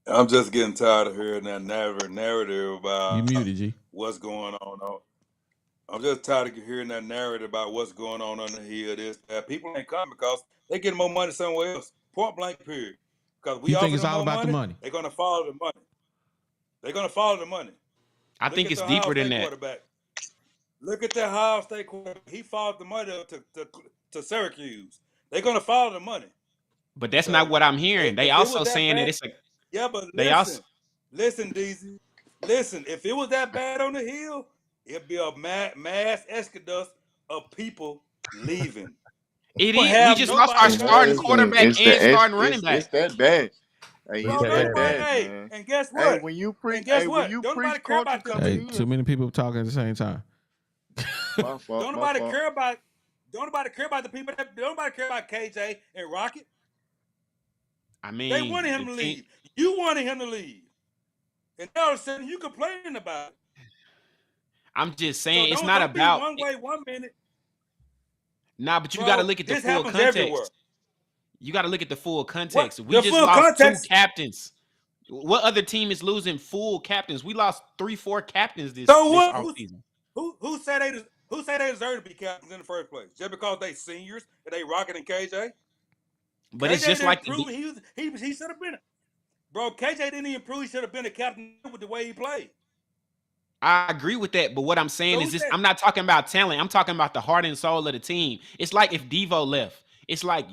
I'm just getting tired of hearing that narrative about You muted, G. what's going on. I'm just tired of hearing that narrative about what's going on under here. That people ain't coming because they getting more money somewhere else. Point blank, period. Because we You think offer it's them all more about the money? they're gonna follow the money. They're gonna follow the money. I think it's deeper than that. Quarterback. Look at the Ohio State quarterback. He followed the money up to Syracuse. They're gonna follow the money. But that's not what I'm hearing. They also saying that it's a. Yeah, but They also. listen, DZ. Listen, if it was that bad on the hill, it'd be a mass exodus of people leaving. It is. We just lost our starting quarterback and starting running back. It's that bad. Hey, Bro, man. and guess what? Hey, when you preach, don't nobody care about them. Hey, too many people talking at the same time. My fault, don't nobody care about the people that don't nobody care about KJ and Rocket. I mean, they wanted him to leave. You wanted him to leave. And all of a sudden you complaining about it. I'm just saying, so it's not about one way 1 minute. Nah, but you got to look at the full context. Everywhere. You got to look at the full context. What? We just lost 2 captains. What other team is losing full captains? We lost 3-4 captains this offseason. Who said they deserve to be captains in the first place? Just because they seniors and they Rocket and KJ? But KJ it's just like he should have been bro. KJ didn't even prove he should have been a captain with the way he played. I agree with that, but what I'm saying is this: I'm not talking about talent. I'm talking about the heart and soul of the team. It's like if Devo left. It's like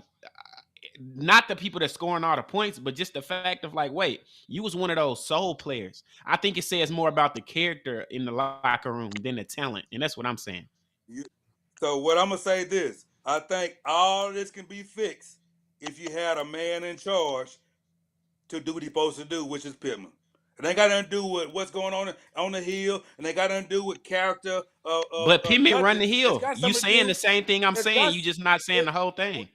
not the people that scoring all the points, but just the fact of like, wait, you was one of those soul players. I think it says more about the character in the locker room than the talent, and that's what I'm saying. So what I'm gonna say this: I think all of this can be fixed if you had a man in charge to do what he's supposed to do, which is Pittman. It ain't got nothing to do with what's going on the hill, and they got nothing to do with character. But Pittman run the hill. You saying the same thing I'm saying. You just not saying the whole thing.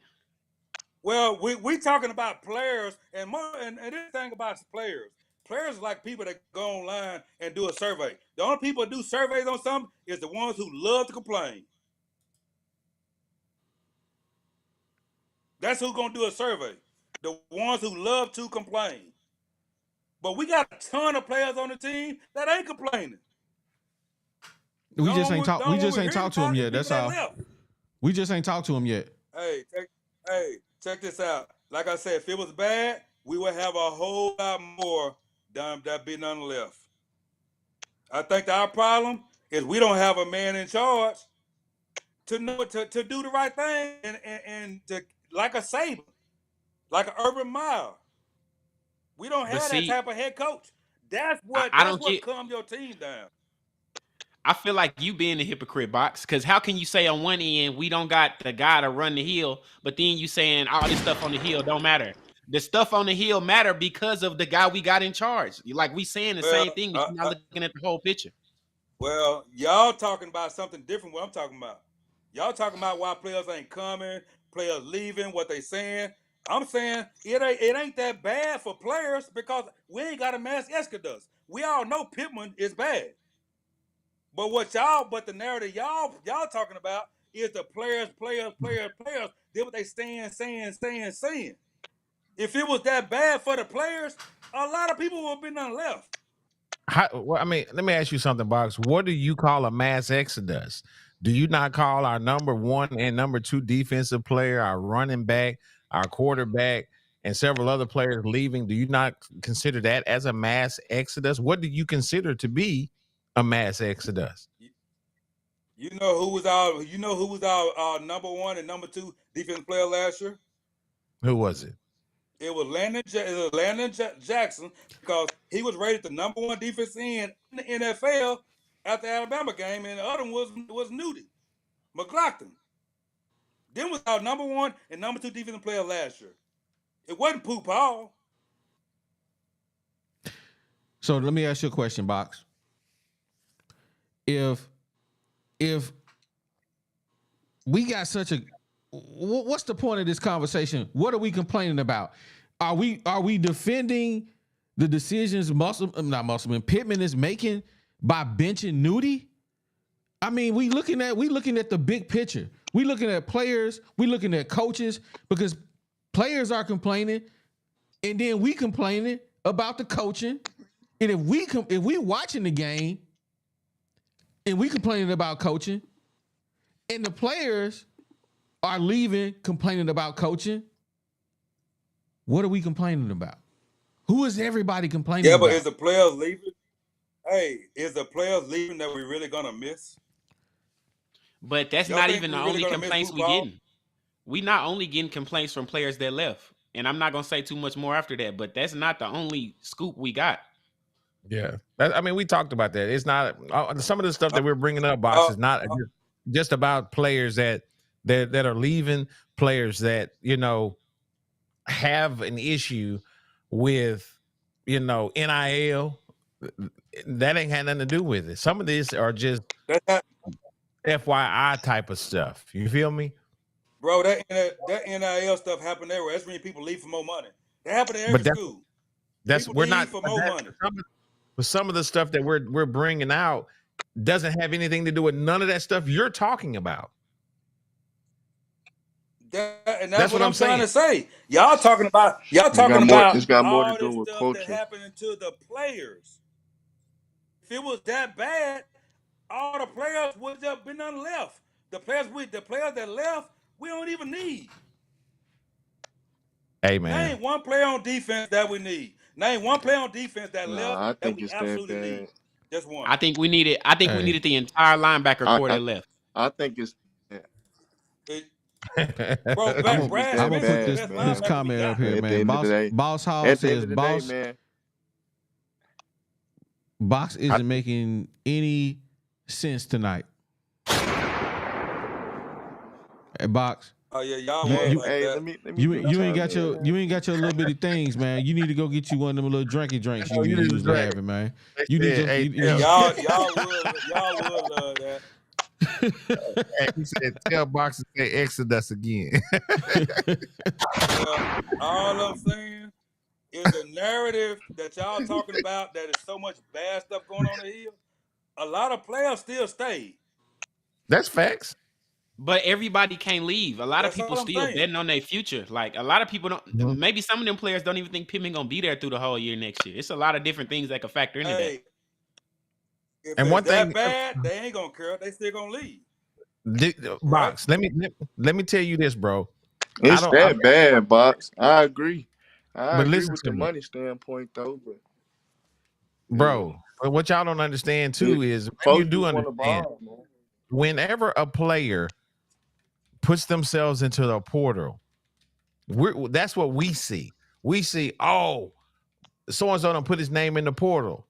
Well, we talking about players, and this thing about players. Players are like people that go online and do a survey. The only people that do surveys on something is the ones who love to complain. That's who's gonna do a survey. The ones who love to complain. But we got a ton of players on the team that ain't complaining. We just ain't talked to him yet. That's all. We just ain't talked to him yet. Hey, check this out. Like I said, if it was bad, we would have a whole lot more that be none left. I think our problem is we don't have a man in charge to know to do the right thing and like a Saban, like an Urban Meyer. We don't But have that see, type of head coach. That's I don't what get. calms your team down. I feel like you being a hypocrite, Box. Because how can you say on one end we don't got the guy to run the hill, but then you saying all this stuff on the hill don't matter? The stuff on the hill matter because of the guy we got in charge. Like we saying the same thing, but you're not looking at the whole picture. Well, y'all talking about something different. What I'm talking about, y'all talking about why players ain't coming, players leaving, what they saying. I'm saying it ain't that bad for players because we ain't got a mass exodus. We all know Pittman is bad. But the narrative y'all talking about is the players. Did what they saying. If it was that bad for the players, a lot of people would have been done left. Well, I mean, let me ask you something, Box. What do you call a mass exodus? Do you not call our number 1 and number 2 defensive player, our running back, our quarterback, and several other players leaving? Do you not consider that as a mass exodus? What do you consider to be a mass exodus? You know who was our number 1 and number 2 defensive player last year? Who was it? It was Landon Jackson because he was rated the number 1 defense end in the NFL after the Alabama game, and the other one was Nudie McLaughlin. Then was our number 1 and number 2 defensive player last year. It wasn't Pooh Paul. So let me ask you a question, Box. If we got such a, what's the point of this conversation? What are we complaining about? Are we defending the decisions Pittman is making by benching Nudie? I mean, we looking at the big picture. We looking at players. We looking at coaches because players are complaining, and then we complaining about the coaching. And if we watching the game, and we complaining about coaching, and the players are leaving complaining about coaching, what are we complaining about? Who is everybody complaining about? Yeah, but is the players leaving? Hey, is the players leaving that we really gonna miss? But that's not even the only complaints we getting. We not only getting complaints from players that left, and I'm not gonna say too much more after that. But that's not the only scoop we got. Yeah, I mean, we talked about that. It's not some of the stuff that we're bringing up, Box, is not just about players that are leaving, players that have an issue with NIL. That ain't had nothing to do with it. Some of these are just FYI type of stuff. You feel me? Bro, that NIL stuff happened everywhere. That's when people leave for more money. That happened in every school. We're not for more money. But some of the stuff that we're bringing out doesn't have anything to do with none of that stuff you're talking about. And that's what I'm trying to say. Y'all talking about it's got more to do with stuff culture. that happening to the players. If it was that bad, all the players would have been none left. The players that left, we don't even need. Hey man, name one player on defense that we need. Name one player on defense that left I think that we it's absolutely that need. Just one. I think we needed the entire linebacker core that left. I think it's. Bro, I'm gonna put this comment up here, man. Boss Hall says Box isn't making any sense tonight. Hey, Box. Oh yeah, y'all. You ain't got your little bitty things, man. You need to go get you one of them little drinky drinks you usually having, man. You need y'all would love that. He said, "Tell Box to say Exodus again." All I'm saying is the narrative that y'all talking about that is so much bad stuff going on in here. A lot of players still stay. That's facts. But everybody can't leave. A lot of people still betting on their future. Like a lot of people don't. Mm-hmm. Maybe some of them players don't even think Pittman gonna be there through the whole year next year. It's a lot of different things that could factor into that. If and one thing bad, they ain't gonna care. They still gonna leave. Box. Right? Let me tell you this, bro. It's bad, Box. I agree. I agree with the me. Money standpoint, though. But bro, but what y'all don't understand too is you do understand. Whenever a player puts themselves into the portal, That's what we see. We see, oh, so-and-so done put his name in the portal.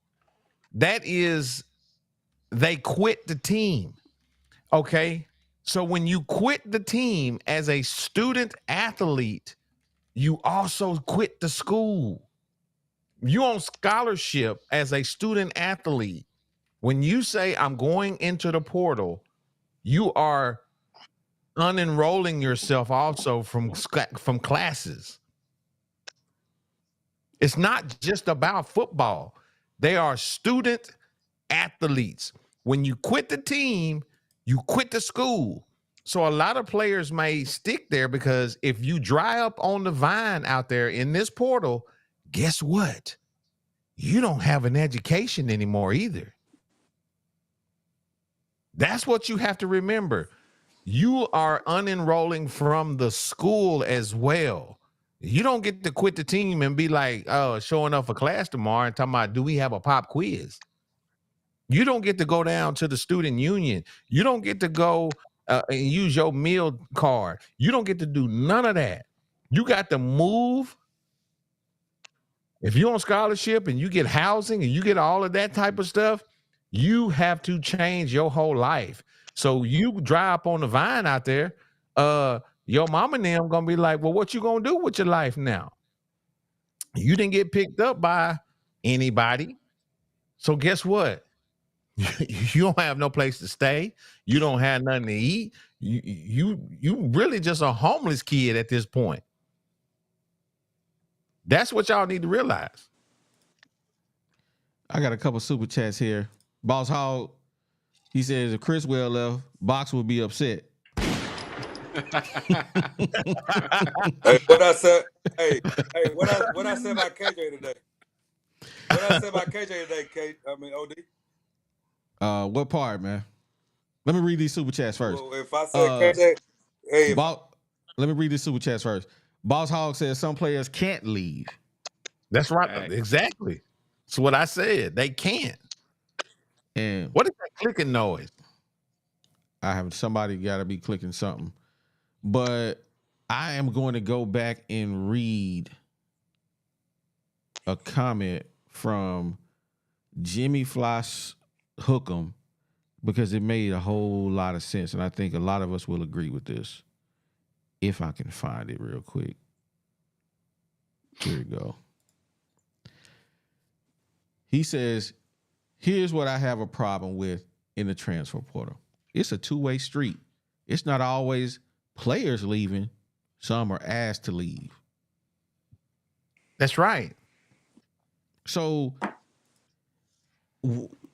That is, they quit the team. Okay? So when you quit the team as a student athlete, you also quit the school. You on scholarship as a student athlete. When you say, I'm going into the portal, you are unenrolling yourself also from classes. It's not just about football. They are student athletes. When you quit the team, you quit the school. So a lot of players may stick there because if you dry up on the vine out there in this portal, guess what? You don't have an education anymore either. That's what you have to remember. You are unenrolling from the school as well. You don't get to quit the team and be like, oh, showing up for class tomorrow and talking about, do we have a pop quiz? You don't get to go down to the student union. You don't get to go and use your meal card. You don't get to do none of that. You got to move. If you're on scholarship and you get housing and you get all of that type of stuff, you have to change your whole life. So you dry up on the vine out there, your mom and them gonna be like, well, what you gonna do with your life now? You didn't get picked up by anybody. So guess what? You don't have no place to stay. You don't have nothing to eat. You really just a homeless kid at this point. That's what y'all need to realize. I got a couple super chats here. Boss Hog, he says if Chris Well left, Box would be upset. Hey, what I said? Hey, what I said about KJ today? What I said about KJ today? OD. What part, man? Let me read these super chats first. Well, if I said KJ, hey, let me read these super chats first. Boss Hog says some players can't leave. That's right. Exactly. That's what I said. They can't. And what is that clicking noise? I have somebody got to be clicking something. But I am going to go back and read a comment from Jimmy Floss Hookem because it made a whole lot of sense. And I think a lot of us will agree with this. If I can find it real quick. Here we go. He says, here's what I have a problem with in the transfer portal. It's a two-way street. It's not always players leaving. Some are asked to leave. That's right. So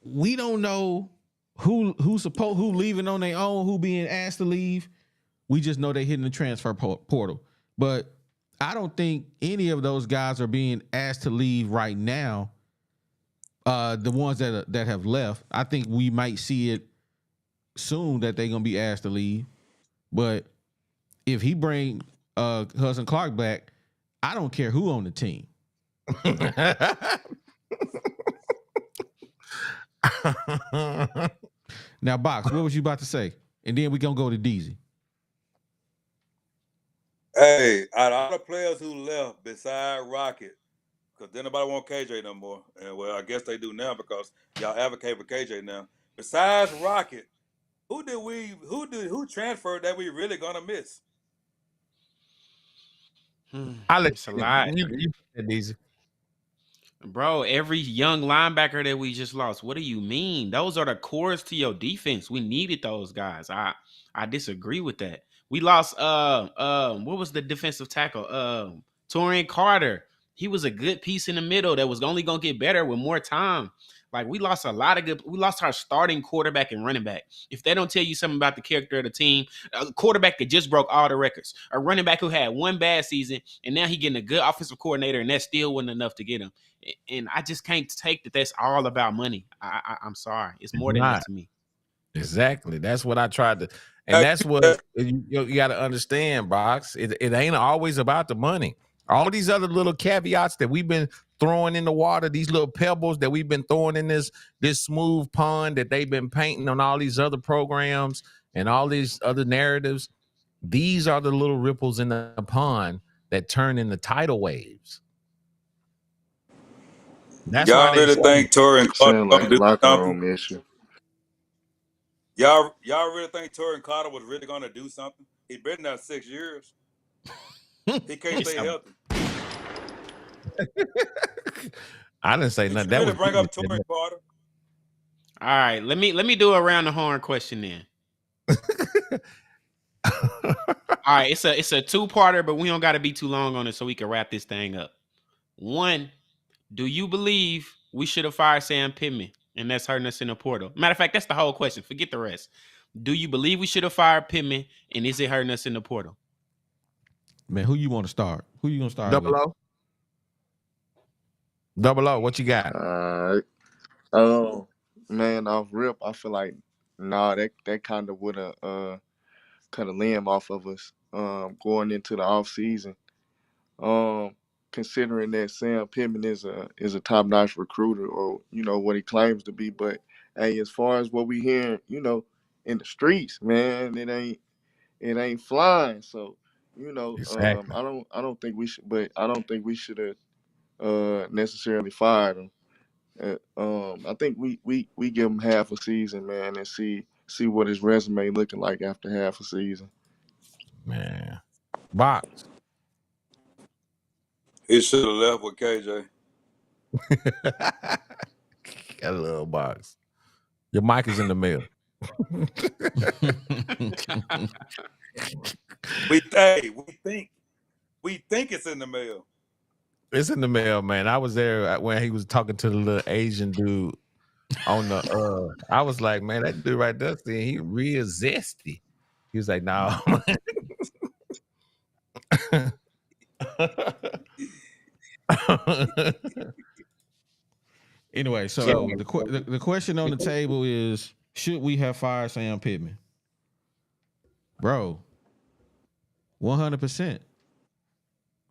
we don't know who leaving on their own, who being asked to leave. We just know they're hitting the transfer portal. But I don't think any of those guys are being asked to leave right now. The ones that have left, I think we might see it soon that they're gonna be asked to leave. But if he bring Hudson Clark back, I don't care who on the team. Now, Box, what was you about to say? And then we're gonna go to Deezy. Hey, out of all the players who left beside Rocket, because then nobody want KJ no more. And well, I guess they do now because y'all advocate for KJ now. Besides Rocket, who transferred that we really gonna miss? I'll let It's a lot. you easy. Bro, every young linebacker that we just lost, what do you mean? Those are the cores to your defense. We needed those guys. I disagree with that. We lost what was the defensive tackle? Torian Carter. He was a good piece in the middle that was only gonna get better with more time. Like we lost we lost our starting quarterback and running back. If they don't tell you something about the character of the team, a quarterback that just broke all the records, a running back who had one bad season, and now he getting a good offensive coordinator, and that still wasn't enough to get him. And I just can't take that that's all about money. I'm sorry. It's more than that to me. Exactly. That's what I tried to, and that's what you got to understand, Box. It ain't always about the money. All these other little caveats that we've been throwing in the water, these little pebbles that we've been throwing in this smooth pond that they've been painting on all these other programs and all these other narratives. These are the little ripples in the pond that turn into tidal waves. That's why Y'all they really say, think Torrey and Carter Sound like gonna a do locker something? room issue. Y'all really think Torrey and Carter was really gonna do something? He been there 6 years. He can't stay healthy. I didn't say Did nothing. you That really was bring me up that said Torrey and Carter? All right, let me do a round the horn question then. All right, it's a two-parter, but we don't got to be too long on it so we can wrap this thing up. One, do you believe we should have fired Sam Pittman and that's hurting us in the portal? Matter of fact, that's the whole question. Forget the rest. Do you believe we should have fired Pittman and is it hurting us in the portal? Man, who you want to start? Who you gonna start Double with? O. Double O, what you got? Alright. Oh man, off rip, I feel like that kind of would have cut a limb off of us going into the off season. Considering that Sam Pittman is a top notch recruiter, or what he claims to be, but hey, as far as what we hearing, in the streets, man, it ain't flying. So Exactly. I don't think we should, but I don't think we should have necessarily fired him. I think we give him half a season, man, and see what his resume looking like after half a season. Man. Box. He should have left with KJ. Got a little box. Your mic is in the mail. We think it's in the mail. It's in the mail, man. I was there when he was talking to the little Asian dude on the I was like, man, that dude right there, he real zesty. He was like, no. Anyway, so the question on the table is, should we have fired Sam Pittman? Bro, 100%.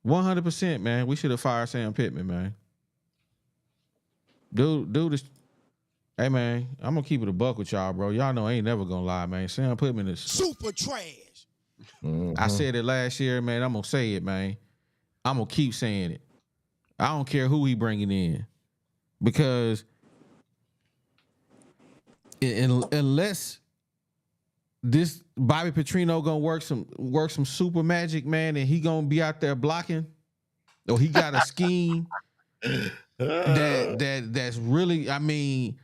100%, man. We should have fired Sam Pittman, man. Dude is, hey, man, I'm going to keep it a buck with y'all, bro. Y'all know I ain't never going to lie, man. Sam Pittman is Super trash. I said it last year, man. I'm going to say it, man. I'm going to keep saying it. I don't care who he bringing in. Because unless this Bobby Petrino gonna work some super magic, man, and he gonna be out there blocking, or he got a scheme that's really, I mean,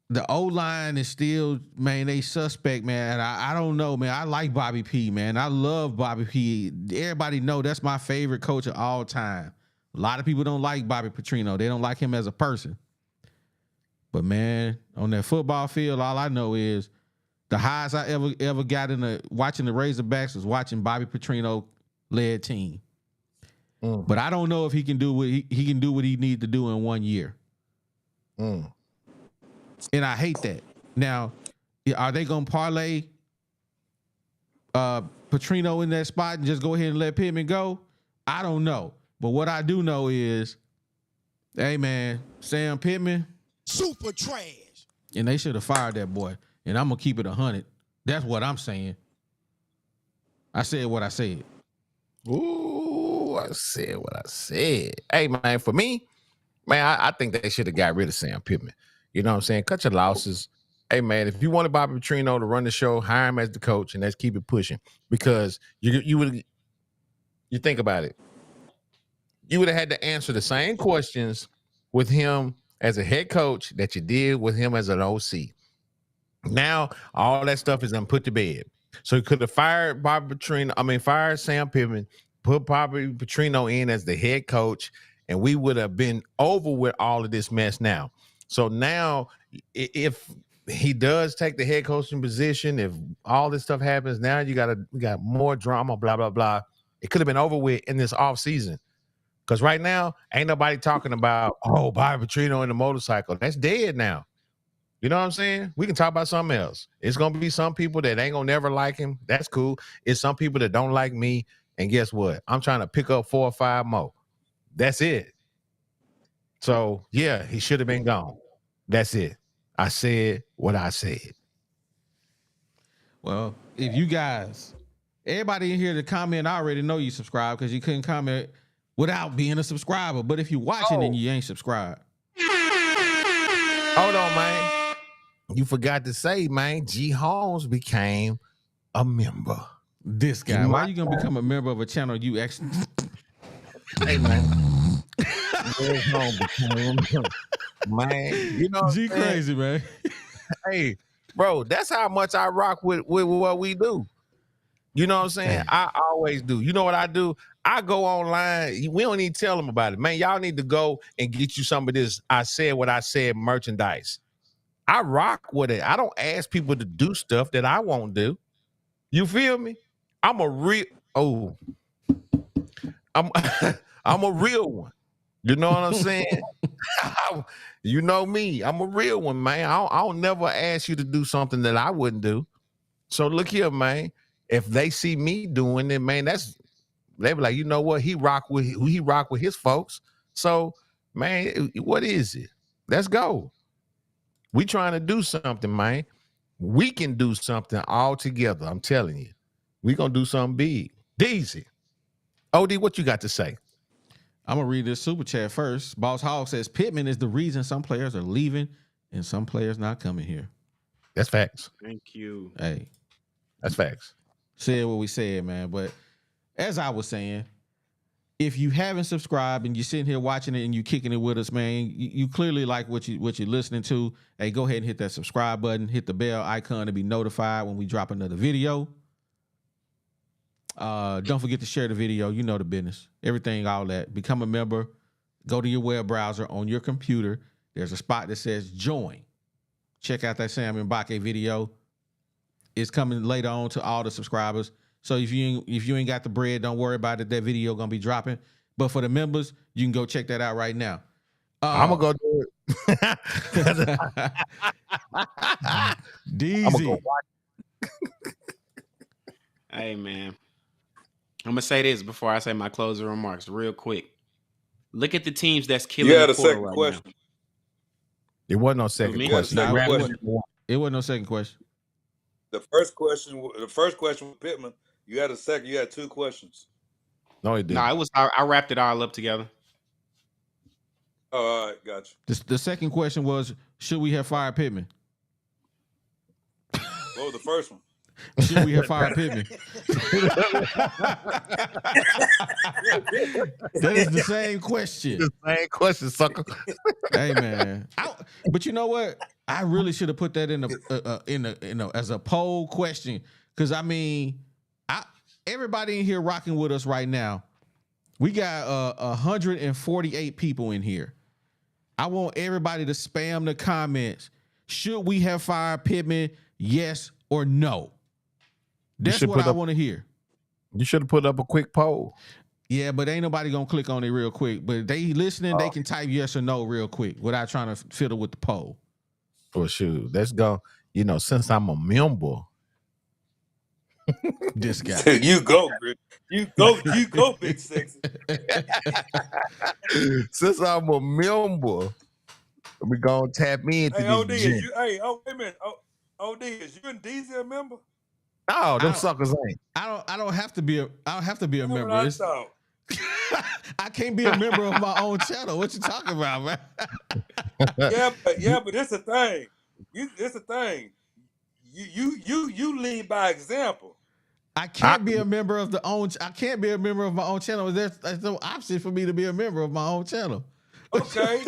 the O-line is still, man, they suspect, man. I don't know, man. I like Bobby P, man. I love Bobby P. Everybody know that's my favorite coach of all time. A lot of people don't like Bobby Petrino. They don't like him as a person. But man, on that football field, all I know is the highest I ever got in watching the Razorbacks was watching Bobby Petrino led team. But I don't know if he can do what he can do what he needs to do in 1 year. And I hate that. Now, are they gonna parlay Petrino in that spot and just go ahead and let Pittman go? I don't know. But what I do know is, hey man, Sam Pittman, super trash. And they should have fired that boy. And I'm gonna keep it 100. That's what I'm saying. I said what I said. Ooh, I said what I said. Hey man, for me, man, I think they should have got rid of Sam Pittman. You know what I'm saying? Cut your losses. Hey man, if you wanted Bobby Petrino to run the show, hire him as the coach, and let's keep it pushing. Because you think about it. You would have had to answer the same questions with him as a head coach that you did with him as an OC. Now, all that stuff is put to bed. So you could have fired fired Sam Pittman, put Bobby Petrino in as the head coach, and we would have been over with all of this mess now. So now, if he does take the head coaching position, if all this stuff happens, now we got more drama, blah, blah, blah. It could have been over with in this offseason. Because right now, ain't nobody talking about, Bobby Petrino and the motorcycle. That's dead now. You know what I'm saying? We can talk about something else. It's going to be some people that ain't going to never like him. That's cool. It's some people that don't like me. And guess what? I'm trying to pick up 4 or 5 more. That's it. So, yeah, he should have been gone. That's it. I said what I said. Well, if you guys Everybody in here to comment, I already know you subscribe because you couldn't comment without being a subscriber. But if you're watching and you ain't subscribed. Hold on, man. You forgot to say, man, G Holmes became a member. This guy, why you gonna become a member of a channel you actually? Hey, man. Man, you know, G crazy, man. Hey, bro, that's how much I rock with what we do. You know what I'm saying? I always do. You know what I do? I go online. We don't need to tell them about it. Man, y'all need to go and get you some of this I said what I said merchandise. I rock with it. I don't ask people to do stuff that I won't do. You feel me? I'm a real I'm a real one. You know what I'm saying? You know me. I'm a real one, man. I'll never ask you to do something that I wouldn't do. So look here, man. If they see me doing it, man, they be like, you know what? He rock with his folks. So, man, what is it? Let's go. We trying to do something, man. We can do something all together. I'm telling you. We gonna do something big. Deezy. OD, what you got to say? I'm gonna read this super chat first. Boss Hog says Pittman is the reason some players are leaving and some players not coming here. That's facts. Thank you. Hey, that's facts. Said what we said, man. But as I was saying, if you haven't subscribed and you're sitting here watching it and you kicking it with us, man, you clearly like what you're listening to. Hey, go ahead and hit that subscribe button, hit the bell icon to be notified when we drop another video. Don't forget to share the video. You know the business. Everything, all that. Become a member. Go to your web browser on your computer. There's a spot that says join. Check out that Sam Mbake video. It's coming later on to all the subscribers. So if you ain't got the bread, don't worry about it. That video gonna be dropping. But for the members, you can go check that out right now. I'm gonna go do it. Deezy. Hey, man. I'm going to say this before I say my closing remarks real quick. Look at the teams that's killing You had the a portal second right question. now. It wasn't no second Me? question. Nah, Second it question. wasn't no second question. The first question with Pittman, you had a second. You had two questions. No, it didn't. No, it was. I wrapped it all up together. Oh, all right, gotcha. The second question was, should we have fired Pittman? What was the first one? Should we have fired Pittman? That is the same question. The same question, sucker. Hey, man. But you know what? I really should have put that in the as a poll question, because I mean, everybody in here rocking with us right now. We got 148 people in here. I want everybody to spam the comments. Should we have fired Pittman? Yes or no? That's what I want to hear. You should have put up a quick poll. Yeah, but ain't nobody gonna click on it real quick. But they listening, they can type yes or no real quick without trying to fiddle with the poll. For sure. Let's go. You know, since I'm a member. This guy. You go, Greg. You go, big sexy. Since I'm a member, we gonna tap into Hey, OD, this. wait a minute. OD, is you and DZ a member? No, them suckers ain't. I don't have to be a member. I It's- thought. I can't be a member of my own channel. What you talking about, man? but it's a thing. It's a thing. You lead by example. I can't be a member of I can't be a member of my own channel. There's no option for me to be a member of my own channel. Okay.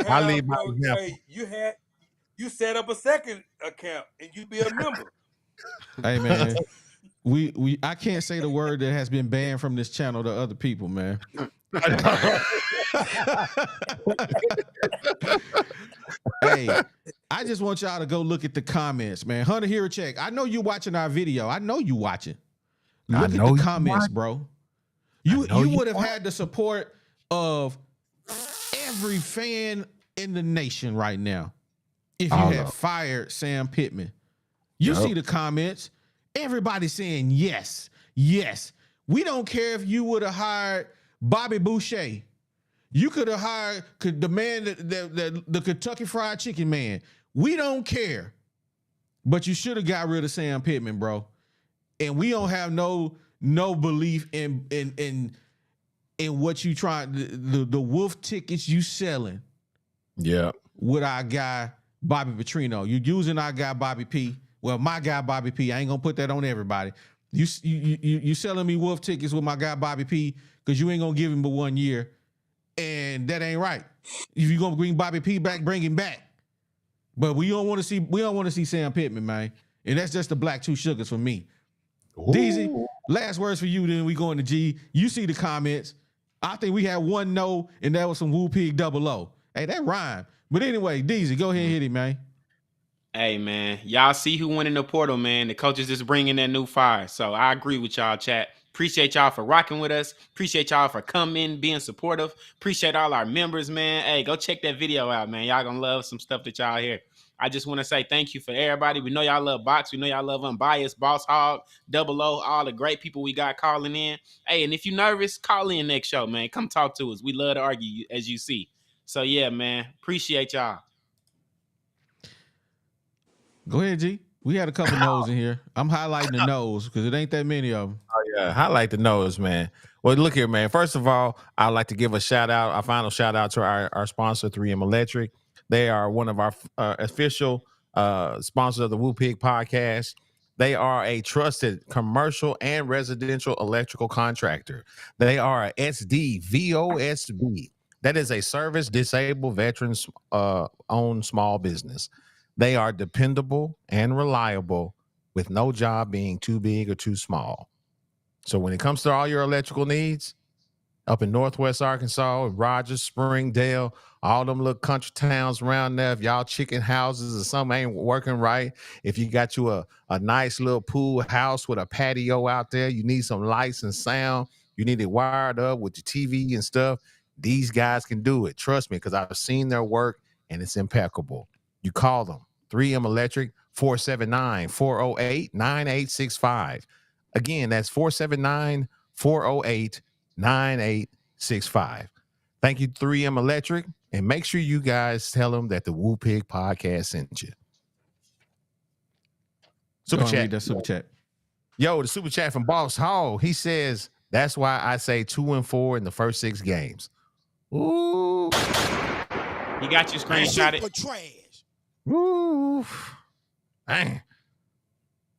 I lead by example. You set up a second account and you be a member. Hey, man. I can't say the word that has been banned from this channel to other people, man. Hey, I just want y'all to go look at the comments, man. Hunter Hero Check. I know you watching our video. I know you watching. Look at the comments, bro. You would have had the support of every fan in the nation right now if you had fired Sam Pittman. You see the comments. Everybody saying yes, yes. We don't care if you would have hired Bobby Boucher. You could have hired the man, the Kentucky Fried Chicken man. We don't care. But you should have got rid of Sam Pittman, bro. and we don't have no belief in what you trying the wolf tickets you selling. Yeah. With our guy Bobby Petrino, you using our guy Bobby P. Well, my guy Bobby P. I ain't gonna put that on everybody. You selling me wolf tickets with my guy Bobby P. because you ain't gonna give him but 1 year, and that ain't right. If you gonna bring Bobby P. back, bring him back. But we don't want to see Sam Pittman, man, and that's just the black two sugars for me. DZ, last words for you. Then we go into G. You see the comments. I think we had one no, and that was some Woo Pig double O. Hey, that rhyme. But anyway, DZ, go ahead and hit him, man. Hey, man, y'all see who went in the portal, man. The coaches just bringing that new fire. So I agree with y'all, chat. Appreciate y'all for rocking with us. Appreciate y'all for coming, being supportive. Appreciate all our members, man. Hey, go check that video out, man. Y'all gonna love some stuff that y'all hear. I just want to say thank you for everybody. We know y'all love Box. We know y'all love Unbiased, Boss Hog, Double O, all the great people we got calling in. Hey, and if you're nervous, call in next show, man. Come talk to us. We love to argue, as you see. So, yeah, man, appreciate y'all. Go ahead, G. We had a couple no's in here. I'm highlighting the no's because it ain't that many of them. Oh, yeah. Highlight the no's, man. Well, look here, man. First of all, I'd like to give a shout out, a final shout out to our sponsor, 3M Electric. They are one of our official sponsors of the Woo Pig podcast. They are a trusted commercial and residential electrical contractor. They are a SDVOSB. That is a service disabled veterans owned small business. They are dependable and reliable with no job being too big or too small. So when it comes to all your electrical needs up in Northwest Arkansas, Rogers, Springdale, all them little country towns around there, if y'all chicken houses or something ain't working right, if you got you a nice little pool house with a patio out there, you need some lights and sound, you need it wired up with your TV and stuff, these guys can do it. Trust me, because I've seen their work and it's impeccable. You call them, 3M Electric, 479-408-9865. Again, that's 479-408-9865. Thank you, 3M Electric, and make sure you guys tell them that the Woo Pig podcast sent you. Super chat. That super chat. Yo, the super chat from Boss Hall. He says, that's why I say 2-4 in the first 6 games. Ooh. You got your screenshot it. Trash. Ooh. Dang.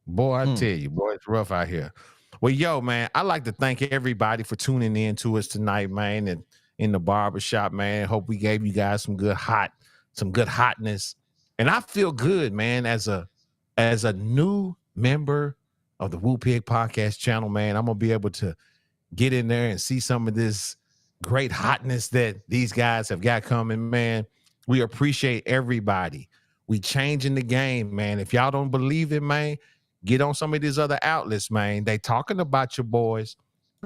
Boy, I tell you, boy, it's rough out here. Well, yo, man, I'd like to thank everybody for tuning in to us tonight, man, and in the barbershop, man. Hope we gave you guys some good hotness. And I feel good, man, as a new member of the Woo Pig podcast channel, man. I'm gonna be able to get in there and see some of this great hotness that these guys have got coming, man. We appreciate everybody. We changing the game, man. If y'all don't believe it, man, get on some of these other outlets, man. They talking about your boys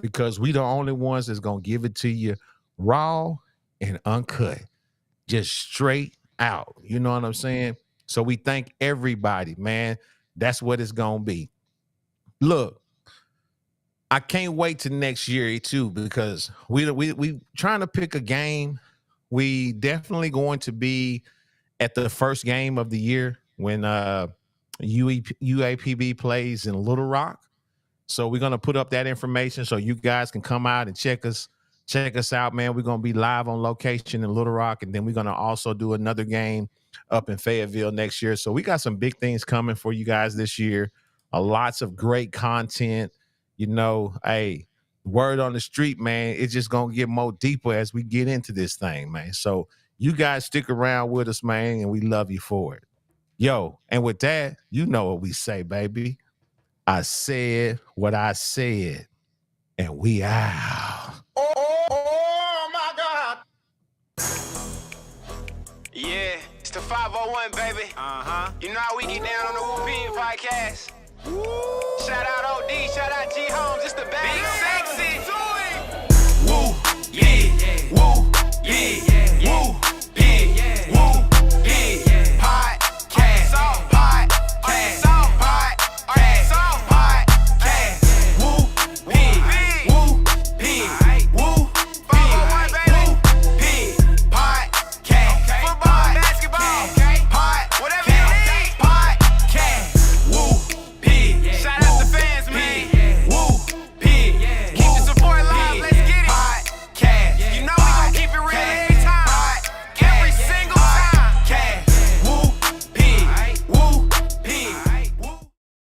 because we the only ones that's going to give it to you raw and uncut, just straight out. You know what I'm saying? So we thank everybody, man. That's what it's going to be. Look, I can't wait till next year too, because we trying to pick a game. We definitely going to be at the first game of the year when UAPB plays in Little Rock. So we're going to put up that information so you guys can come out and check us out, man. We're going to be live on location in Little Rock, and then we're going to also do another game up in Fayetteville next year. So we got some big things coming for you guys this year. Lots of great content. You know, hey, word on the street, man, it's just going to get more deeper as we get into this thing, man. So you guys stick around with us, man, and we love you for it. Yo, and with that, you know what we say, baby. I said what I said, and we out. Oh my God. Yeah, it's the 501, baby. You know how we get down on the Woo Pig podcast. Shout out OD, shout out G Holmes, it's the bad. Big sexy.